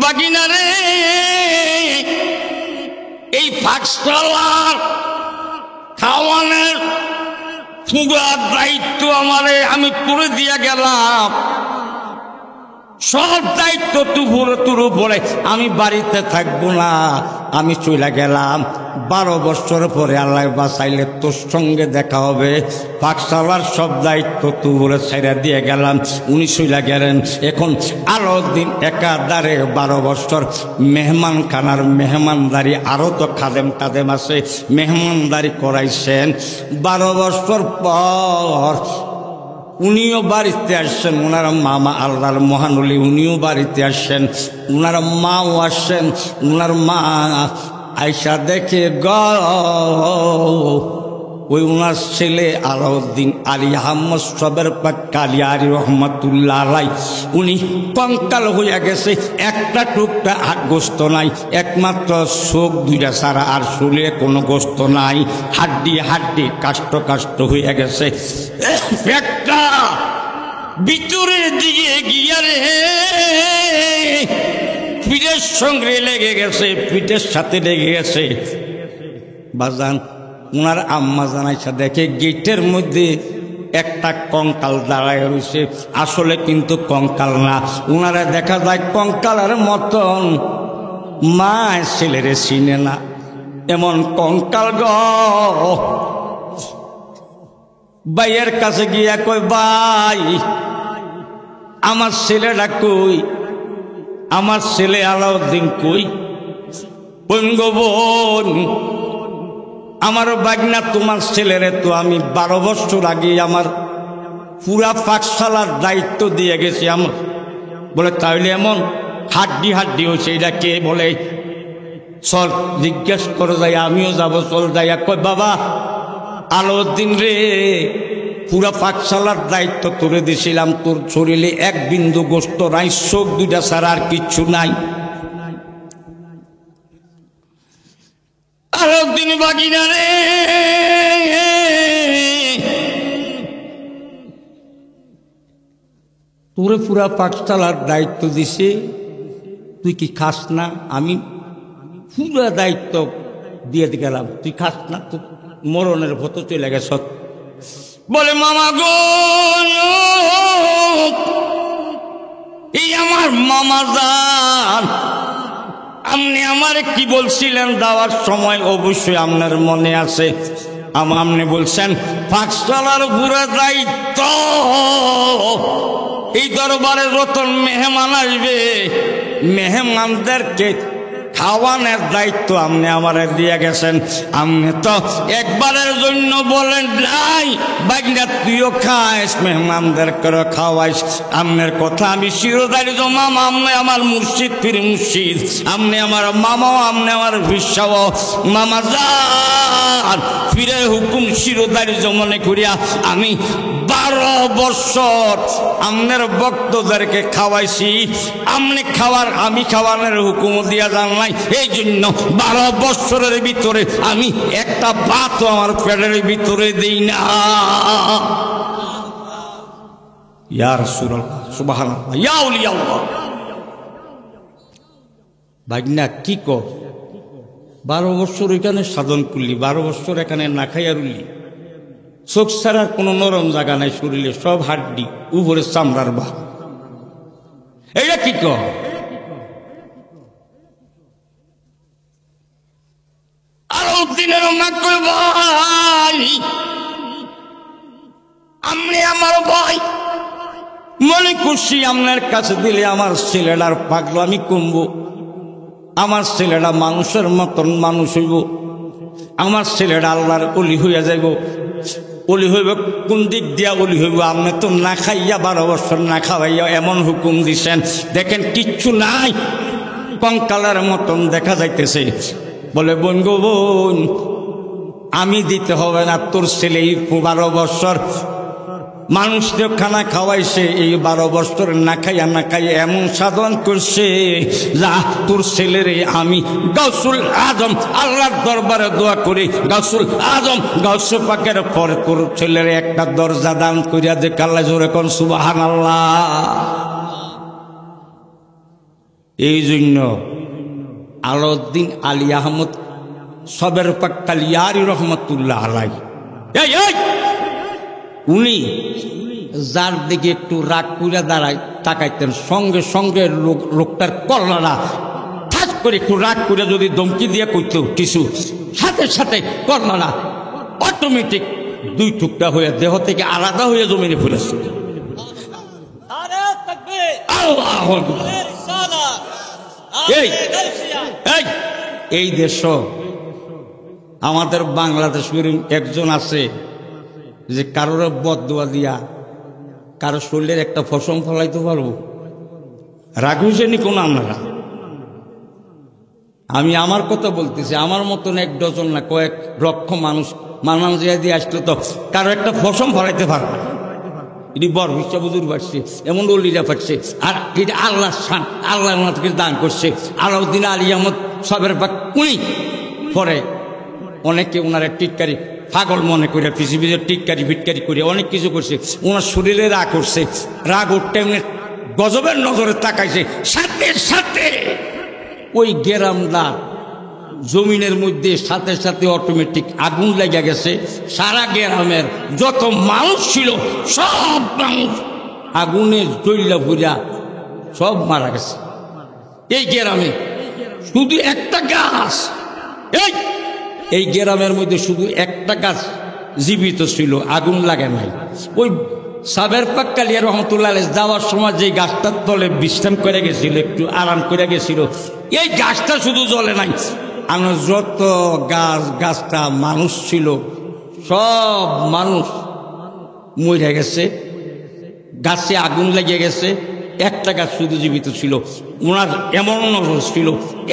বাগিনা রে, এই ফাঁকশালার খাওয়ানোর পুরা দায়িত্ব আমারে আমি তুলে দিয়া গেলাম, সব দায়িত্ব তোর উপরে। আমি বাড়িতে থাকবো না, আমি চলে গেলাম। 12 বছর পরে আল্লাহ বাঁচাইলে তোর সঙ্গে দেখা হবে। পাকশালার সব দায়িত্ব তুই ছেড়ে দিয়ে গেলাম, উনি চলে গেলেন। এখন আলাউদ্দিন একাধারে 12 বছর মেহমান খানার মেহমানদারি, আরো তো খাদেম টাদেম আছে, মেহমানদারি করাইছেন। 12 বছর পর উনিও বাড়িতে আসছেন, ওনার মামা আল্লাহর মহানলি উনিও বাড়িতে আসছেন, ওনার মাও আসছেন। ওনার মা আয়সা দেখে ওই ওনার ছেলে আলাউদ্দিন আলী আহমদ সবের পাক কালিয়ারি রহমতুল্লাহ আলাই, উনি কঙ্কাল হইয়া গেছে, একটা টুকটা গোস্ত নাই, একমাত্র চোখ দুইটা ছাড়া আর শরীরে কোনো গোস্ত নাই, হাড্ডি হাড্ডি কাষ্ট কাষ্ট হইয়া গেছে। একটা ভিতরের দিকে গিয়া রে পিঠের সঙ্গে লেগে গেছে, পিঠের সাথে লেগে গেছে। বাজান ওনার আম্মা জানাইছা দেখে গেটের মধ্যে একটা কঙ্কাল দাঁড়ায় রয়েছে, আসলে কিন্তু কঙ্কাল না, ওনারা দেখা যায় কঙ্কালের মতন। মা ছেলেরে চিনে না, এমন কঙ্কাল গ। ভাইয়ের কাছে গিয়া কই, ভাই আমার ছেলেটা কই, আমার ছেলে আলাউদ্দিন কই? বোন আমার বাগনা, তোমার ছেলেরে তো আমি 12 বছর আগে আমার পুরা পাকশালার দায়িত্ব দিয়ে গেছি। আমার বলে তাইলে এমন হাড্ডি হাড্ডি হয়েছে, এটা কে? বলে চল জিজ্ঞেস করে যাই, আমিও যাব, চল যাইয়া কই, বাবা আলাউদ্দিন রে, পুরা পাকশালার দায়িত্ব তুলে দিছিলাম, তোর শরীরে এক বিন্দু গোস্ত নাই, চোখ দুইটা ছাড়া আর কিচ্ছু নাই। আলাউদ্দিন বাগিনা রে, তোরে পুরা পাকশালার দায়িত্ব দিছে, তুই কি খাস না? আমি পুরা দায়িত্ব দিয়ে গেলাম, তুই খাস না, তো মরণের ভত চলে গেছ। বলে মামা গো, এই আমার মামা জান, আপনি আমারে কি বলছিলেন দেওয়ার সময়? অবশ্যই আপনার মনে আছে, আপনি বলছেন পাকশালার পুরো দায়িত্ব, এই দরবারে রতন মেহমান আসবে, মেহমানদেরকে খাওয়ানোর দায়িত্ব আপনি আমারে দিয়ে গেছেন। আপনি তো একবারের জন্য বলেন নাই বাগনা তুইও খাইস, মেহমানদেরকে খাওয়াইস। আপনার কথা আমি শিরোধারি মামা, আপনি আমার মুর্শিদ পীর মুর্শিদ, আপনি আমার মামাও, আপনি আমার বিশ্বাও। মামা যান ফিরে হুকুম শিরোধারি মনে করিয়া আমি 12 বছর আপনার ভক্তদেরকে খাওয়াইছি, আপনি খাওয়ার আমি খাওয়ানোর হুকুম দিয়া যান নাই। এই জন্য 12 বছরের ভিতরে আমি একটা ভাতও আমার পেটের ভিতরে দেই না। ইয়া রাসূলুল্লাহ, সুবহানাল্লাহ, ইয়া আউলিয়াল্লাহ। ভাগনা কি কর, 12 বছর এখানে সাধন করলি, 12 বছর এখানে না খাইয়া রুলি, চোখ ছাড়ার কোনো নরম জায়গা নাই শরীরে, সব হাড্ডি, উপরে চামড়ার বা, এইটা কি কর? আলাউদ্দিনের মা কই, ভাই আপনি আমার ভাই, মনে খুশি আপনার কাছে দিলে আমার ছেলেটার পাগল আমি কমবো, আমার ছেলেটা মানুষের মতন মানুষ হইব, আমার ছেলেটা আল্লাহর অলি হইয়া যাইব। অলি হইব কোন দিক দিয়া অলি হইব? আপনি তো না খাইয়া 12 বছর না খাওয়াইয়া এমন হুকুম দিছেন, দেখেন কিচ্ছু নাই, কঙ্কালের মতন দেখা যাইতেছে। বলে বোন গো বোন, আমি দিতে হবে না, তোর ছেলে 12 বছর মানুষকে খানা খাওয়াইছে, এই 12 বছর না খাইয়া এমন সাধন করছে, যা তোর ছেলেরে আমি গাউসুল আজম আল্লাহর দরবারে দোয়া করি, গাউসুল আজম গাউসে পাকের পরে তোর ছেলেরে একটা দরজা দান করিয়া দে। আল্লাহ জোরে কোন সুবহানাল্লাহ। এই জন্য আলাউদ্দিন আলী আহমদ সবের পাক কালিয়ারি রহমতুল্লাহ আলাই, উনি যার দিকে একটু রাগ কইরা দাঁড়ায় তাকাইতেন, সঙ্গে সঙ্গে লোকটার কল্লারা ঠাস করে একটু রাগ করে যদি ধমকি দিয়ে কইত কিছু, সাথে সাথে কল্লারা অটোমেটিক 2 টুকরা হয়ে দেহ থেকে আলাদা হয়ে জমিনে পড়েছে। এই দেশ আমাদের বাংলাদেশ একজন আছে যে কারোর বদদুয়া দিয়া কারো শরীরের একটা ফসম ফলাইতে পারবো? রাগ হইছেনি কোন আপনারা? আমি আমার কথা বলতেছি, আমার মতন 1 ডজন না কয়েক লক্ষ মানুষ মানমান জিয়া দিয়ে আসলে তো কারো একটা ফসম ফলাইতে পারবে। এটি বড় হিসা বুজুর পারছে, এমন অলিরা পারছে, আর এটা আল্লাহ শান, আল্লাহ ওনাকে দান করছে। আলাউদ্দিন আলী আহমদ সবের পাক উনি পরে অনেকে ওনার টিটকারি পাগল মনে করে পৃথিবীতে টিটকারি ফিটকারি করে অনেক কিছু করছে। ওনার শরীরে রাগ করছে, রাগ উঠতে এমনি গজবের নজরে তাকাইছে, সাথে সাথে ওই গেরামদা জমিনের মধ্যে সাথে সাথে অটোমেটিক আগুন লেগে গেছে। সারা গ্রামের যত মানুষ ছিল সব মানুষ আগুনে জ্বললা পুরা সব মারা গেছে। এই গ্রামে শুধু একটা গাছ, এই গ্রামের মধ্যে শুধু একটা গাছ জীবিত ছিল, আগুন লাগে নাই। ওই সাবের পাক কালিয়া রহমতুল্লাহ আলাইহি যাওয়ার সময় যে গাছটার তলে বিশ্রাম করে গেছিল, একটু আরাম করে গেছিল, এই গাছটা শুধু জ্বলে নাই। আমরা যত গাছটা মানুষ ছিল সব মানুষ মরে গেছে, গাছে আগুন লেগে গেছে, একটা গাছ শুধু জীবিত ছিল। ওনার এমন নজর ছিল,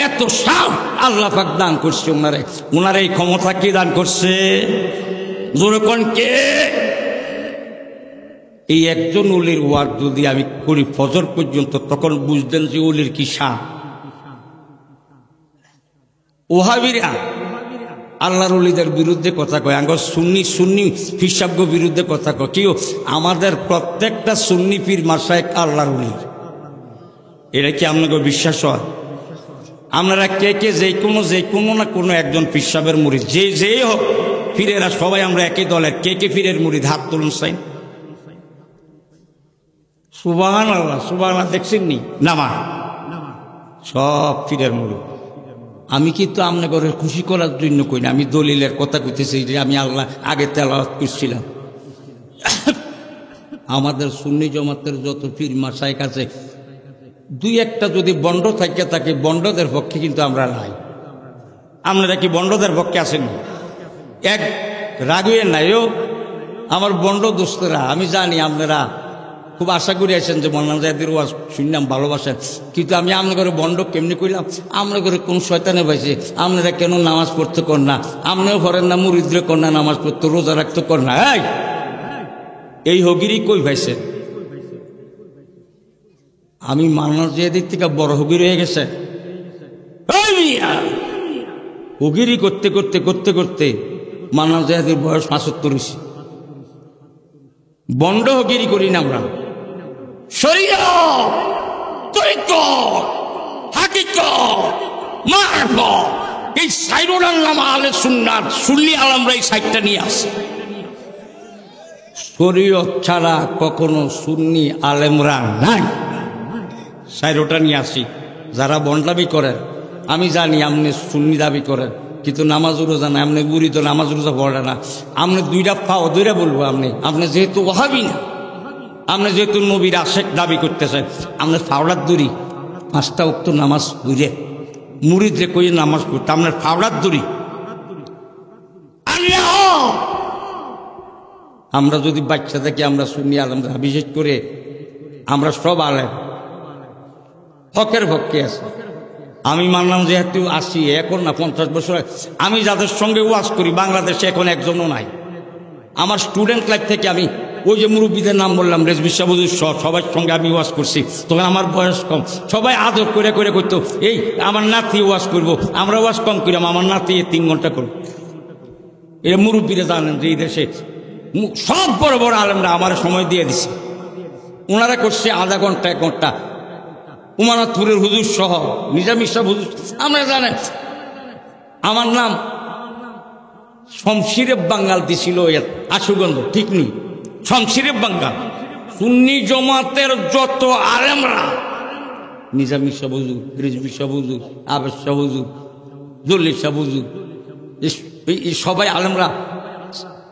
এত সাপ আল্লাহ পাক দান করছে ওনারে। ওনার এই ক্ষমতা কি দান করছে? জোরে কোন কে? এই একজন ওলির ওয়ার্ড যদি আমি করি ফজর পর্যন্ত, তখন বুঝতেন যে ওলির কি শান। ওহাবিরা আল্লাহর ওলিদের বিরুদ্ধে কথা কয়, আঙ্গ সুন্নি ফিসাব্য বিরুদ্ধে কথা কয়। কেউ আমাদের প্রত্যেকটা সুন্নি পীর মাশায়েখ আল্লাহর ওলি, এটা কি আপনাকে বিশ্বাস হয়? আপনারা কে কে যে কোনো না কোনো একজন পীর সাহেবের মুরিদ, যেই হোক পীরেরা সবাই আমরা একই দলের, কে কে পীরের মুরিদ হাত তুলুন চাই। সুবহানাল্লাহ, সুবহানাল্লাহ, দেখছেন নি? নামা সব পীরের মুরিদ। আমি কিন্তু আপনার ঘরে খুশি করার জন্য কই না, আমি দলিলের কথা কইতেছি যে আমি আল্লাহ আগে তেলাওয়াত করছিলাম। আমাদের সুন্নি জমাতের যত পীর মাশায়েখ আছে, 2-1টা যদি বন্ড থাকে বন্ডদের পক্ষে কিন্তু আমরা নাই। আপনারা কি বন্ডদের পক্ষে আছেন? এক রাগুয়ে নাইও আমার বন্ড দোস্তরা, আমি জানি আপনারা খুব আশা করে আছেন যে মৌলানা জাহিদের ওয়াজ শুনলাম ভালোবাসেন, কিন্তু আমি আপনার ঘরে বন্ড কেমনি কইলাম? আপনার ঘরে কোন শয়তানে পাইছে? আপনারা কেন নামাজ পড়তে কর না? আপনিও করেন না, মুরিদরে কর না নামাজ পড়তে, রোজা রাখতে কর না। এই হগিরি কই পাইছে? আমি মৌলানা জাহিদের থেকে বড় হগির হয়ে গেছে। হগিরি করতে করতে করতে করতে মৌলানা জাহিদের বয়স 75 হয়েছে। বন্ড হগিরি করি না আমরা। শরীয়ত, তরিকত, হাকিকত, মারফত, এই সাইরুল আল্লামা আলে সুন্নাত সুন্নি আলমরা এই সাইটটা নিয়ে আসে। শরীয়ত ছাড়া কখনো সুন্নি আলেমরা নাই। সাইরোটা নিয়ে আসি। যারা বন্ডামি করেন, আমি জানি আপনি সুন্নি দাবি করেন, কিন্তু নামাজ রোজা না, আপনি বুড়ি তো নামাজ রোজা পড়ে না। আপনি 2টা পাও ধরে বলবো, আপনি যেহেতু ওহাবি না, আপনি যেহেতু নবীর আশেক দাবি করতেছেন, আপনার ফাওড়ার দড়ি 5টা ওয়াক্ত নামাজ বুঝে মুরিদরে কই নামাজ পড়তে, আপনার ফাওড়ার দড়ি। আমরা যদি বাচ্চা থাকি আমরা সুন্নি আলেমরা, বিশেষ করে আমরা সব আলেম হকের পক্ষে আছি। আমি মানলাম যেহেতু আসি এখন না 50 বছর, আমি যাদের সঙ্গে ওয়াজ করি বাংলাদেশে এখন একজনও নাই। আমার স্টুডেন্ট লাইফ থেকে আমি ওই যে মুরব্বীদের নাম বললাম, রেজবি সাহেব হুজুর সবার সঙ্গে আমি ওয়াজ করছি, তখন আমার বয়স কম, সবাই আদর করে করে করতো, এই আমার নাতি ওয়াজ করবো, আমরা ওয়াজ কম করিলাম, আমার নাতি 3 ঘন্টা করবো। এরা মুরব্বীরা জানেন যে এই দেশে সব বড় বড় আলেমরা আমার সময় দিয়ে দিছে, ওনারা করছে আধা ঘন্টা 1 ঘন্টা। উমানাথপুরের হুজুর সহ নিজামী সাহেব হুজুর, আমরা জানেন আমার নাম শমশিরে বাঙ্গাল দিছিল আশুগন্ধ, ঠিক নেই, শমশিরে বাঙ্গাল। সুন্নি জমাতের যত আলেমরা, নিজামী সাহেব হুজুর, রিজভী সাহেব হুজুর, আবেদ সাহেব হুজুর, জলিল সাহেব হুজুর, এই সবাই আলেমরা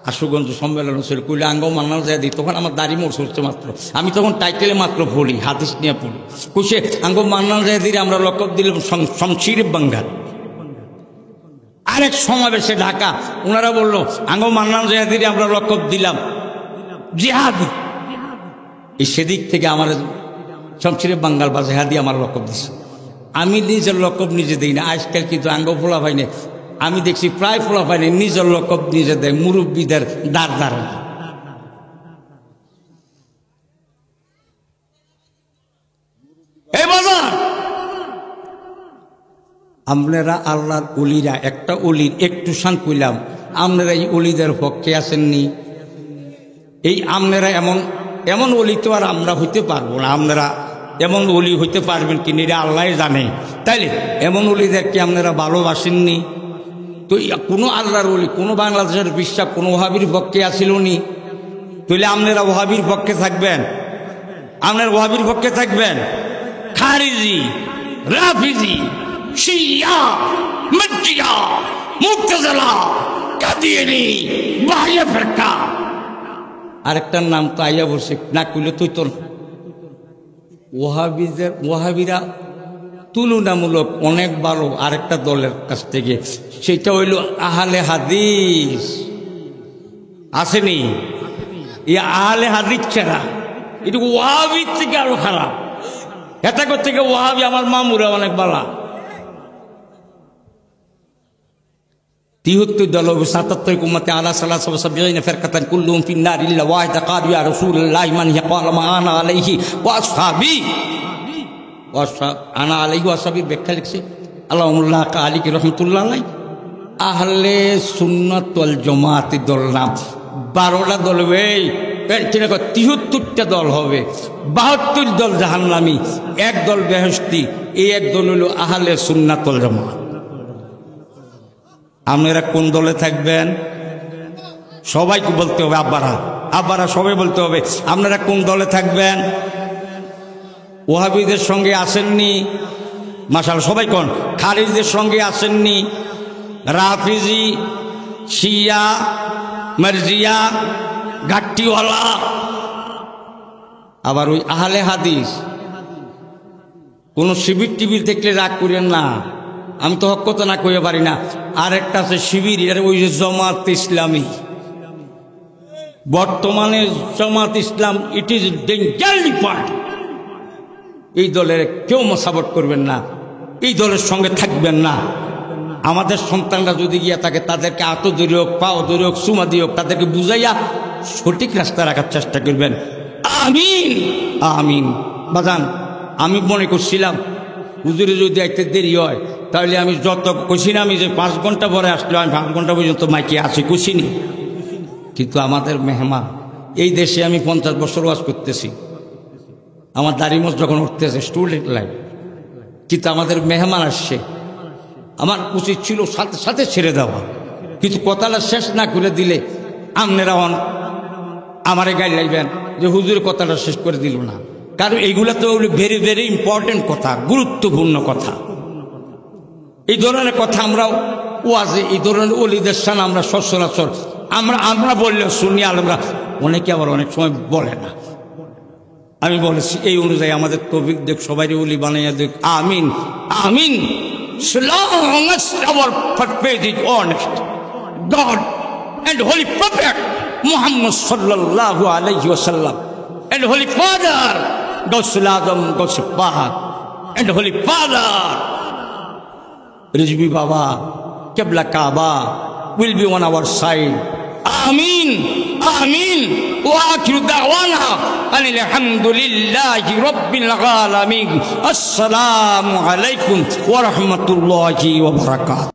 আশুগঞ্জ সম্মেলন ছিল, কইলে আঙ্গ মান্নাল যায় দিই। তখন আমার দাড়ি মোড় চলছে মাত্র, আমি তখন টাইটেলে মাত্র পড়ি, হাদিস নিয়ে পড়ি। কইছে আঙ্গ মান্নাল যায় দিলে আমরা লকব দিলাম শমশিরে বাঙ্গাল। আরেক সমাবেশে ঢাকা, ওনারা বললো আঙ্গ মান্নাল জাহাদিরে আমরা লকব দিলাম জিহাদি। এই সেদিক থেকে আমার শমশিরে বাঙ্গাল বা জেহাদি আমার লকব দিছে। আমি নিজের লকব নিজে দিই না, আজকাল কিন্তু আঙ্গ ফোলা পাই না, আমি দেখছি প্রায় ফোলা পাই না নিজের লকব নিজে দেয়, মুরব্বীদের দাঁড় দাঁড়। এই বাজার আপনারা আল্লাহর অলিরা, একটা অলির একটু শান কইলাম, আপনারা এই অলিদের পক্ষে আসেননি। এই আপনারা এমন এমন অলি তো আর আমরা হইতে পারবো না, আপনারা এমন অলি হইতে পারবেন কিনা এটা আল্লাহ জানে। তাইলে এমন অলিদেরকে আপনারা ভালোবাসেননি তো, কোনো আল্লাহর অলি, কোনো বাংলাদেশের বিশ্বাস কোনো ওহাবির পক্ষে আসিল নি, তাহলে আপনারা ওহাবির পক্ষে থাকবেন, আপনার ওহাবির পক্ষে থাকবেন। খারিজি, রাফিজি, শিয়া, মজ্জিয়া, মুক্তাজালা, কাদিয়ানি, বাহিয়া ফেরকা, আরেকটার নাম তো আইয়া বসে না কইলে তুই তোর। ওহাবিরা তুলনামূলক অনেক ভালো আরেকটা দলের কাছ থেকে, সেটা হইল আহলে হাদিস। আসেনি এই আহলে হাদিস ছাড়া, এটা ওয়াহাবির থেকে আরো খারাপ। এটা থেকে ওয়াহাবি আমার মামুরা অনেক বালা। 73 দল হবে, 77 উম্মতে আলা সালাসা ওয়া সাবিঈনা ফিরকাতান কুল্লুহুম ফিন-নার ইল্লা ওয়াহিদা ক্বালু ইয়া রাসূলুল্লাহ মান হিয়া ক্বালা মা আনা আলাইহি ওয়া আসহাবি। আনা আলাইহি ওয়া আসহাবি ব্যাখ্যা লিখছে আল্লাহুল্লাহ কালিকি রহমাতুল্লাহ আলাইহি। আহলে সুন্নাত ওয়াল জামাআতি দল নাম 12টা দল হবে, 73টা দল হবে, 72 দল জাহান্নামী, 1 দল বেহেশতি। এই 1 দল হলো আহলে সুন্নাত ওয়াল জামাআত। আপনারা কোন দলে থাকবেন? সবাইকে বলতে হবে, আব্বারা সবাই বলতে হবে আপনারা কোন দলে থাকবেন। ওহাবিদের সঙ্গে আসেননি, মাশাআল্লাহ সবাই কোন। খারিজদের সঙ্গে আসেননি, রাফিজি, শিয়া, মারজিয়া, ঘাটতিওয়ালা। আবার ওই আহলে হাদিস, কোন শিবির টিবির দেখলে রাগ করেন না, আমি তো হক কথা না কইতে পারি না। আরেকটা আছে শিবির, ওই যে জামাত ইসলামী। বর্তমানে জামাত ইসলাম ইট ইজ ডেঞ্জারলি পার্টি। এই দলের কেউ সাপোর্ট করবেন না, এই দলের সঙ্গে থাকবেন না। আমাদের সন্তানরা যদি গিয়া থাকে তাদেরকে আতো ধরে হোক, পাও ধরে হোক, সুমা দিয়ে হোক, তাদেরকে বুঝাইয়া সঠিক রাস্তা রাখার চেষ্টা করবেন। আমিন আমিন। বাজান আমি মনে করছিলাম হুজুরে যদি আইতে দেরি হয় তাহলে আমি যত কইছি না, আমি যে 5 ঘন্টা পরে আসলে আমি 5 ঘন্টা পর্যন্ত মাইকে আছি কুছিনি। কিন্তু আমাদের মেহমান, এই দেশে আমি 50 বছর ওয়াজ করতেছি, আমার দাড়িমোজ যখন উঠতেছে স্টুডেন্ট লাইফ, কিন্তু আমাদের মেহমান আসছে, আমার উচিত ছিল সাথে সাথে ছেড়ে দেওয়া, কিন্তু কথাটা শেষ না করে দিলে আপনারা আমারে গাইড লাগবেন যে হুজুরের কথাটা শেষ করে দিল না। কারণ এইগুলো তো ভেরি ভেরি ইম্পর্টেন্ট কথা, গুরুত্বপূর্ণ কথা। এই ধরনের কথা আমরাও ওয়াজে, এই ধরনের ওলিদের শান আমরা সচরাচর আমরা বললেও শুনি, আলেমরা অনেকে আবার অনেক সময় বলে না। আমি বলেছি এই অনুযায়ী আমাদের তৌফিক দেখ, সবাই ওলি বানাইয়া দেখ। আমিন আমিন। Long as our faith is honest, God and Holy Prophet Muhammad sallallahu alayhi wa sallam and Holy Father Gausul Azam Gausul Bahar and Holy Father Rizvi Baba Qibla Kaaba will be on our side. আমিন আমিন। ওয়া আখিরু দাওয়ানা আনিল হামদুলিল্লাহি রাব্বিল আলামিন। আসসালামু আলাইকুম ওয়া রাহমাতুল্লাহি ওয়া বারাকাতুহু।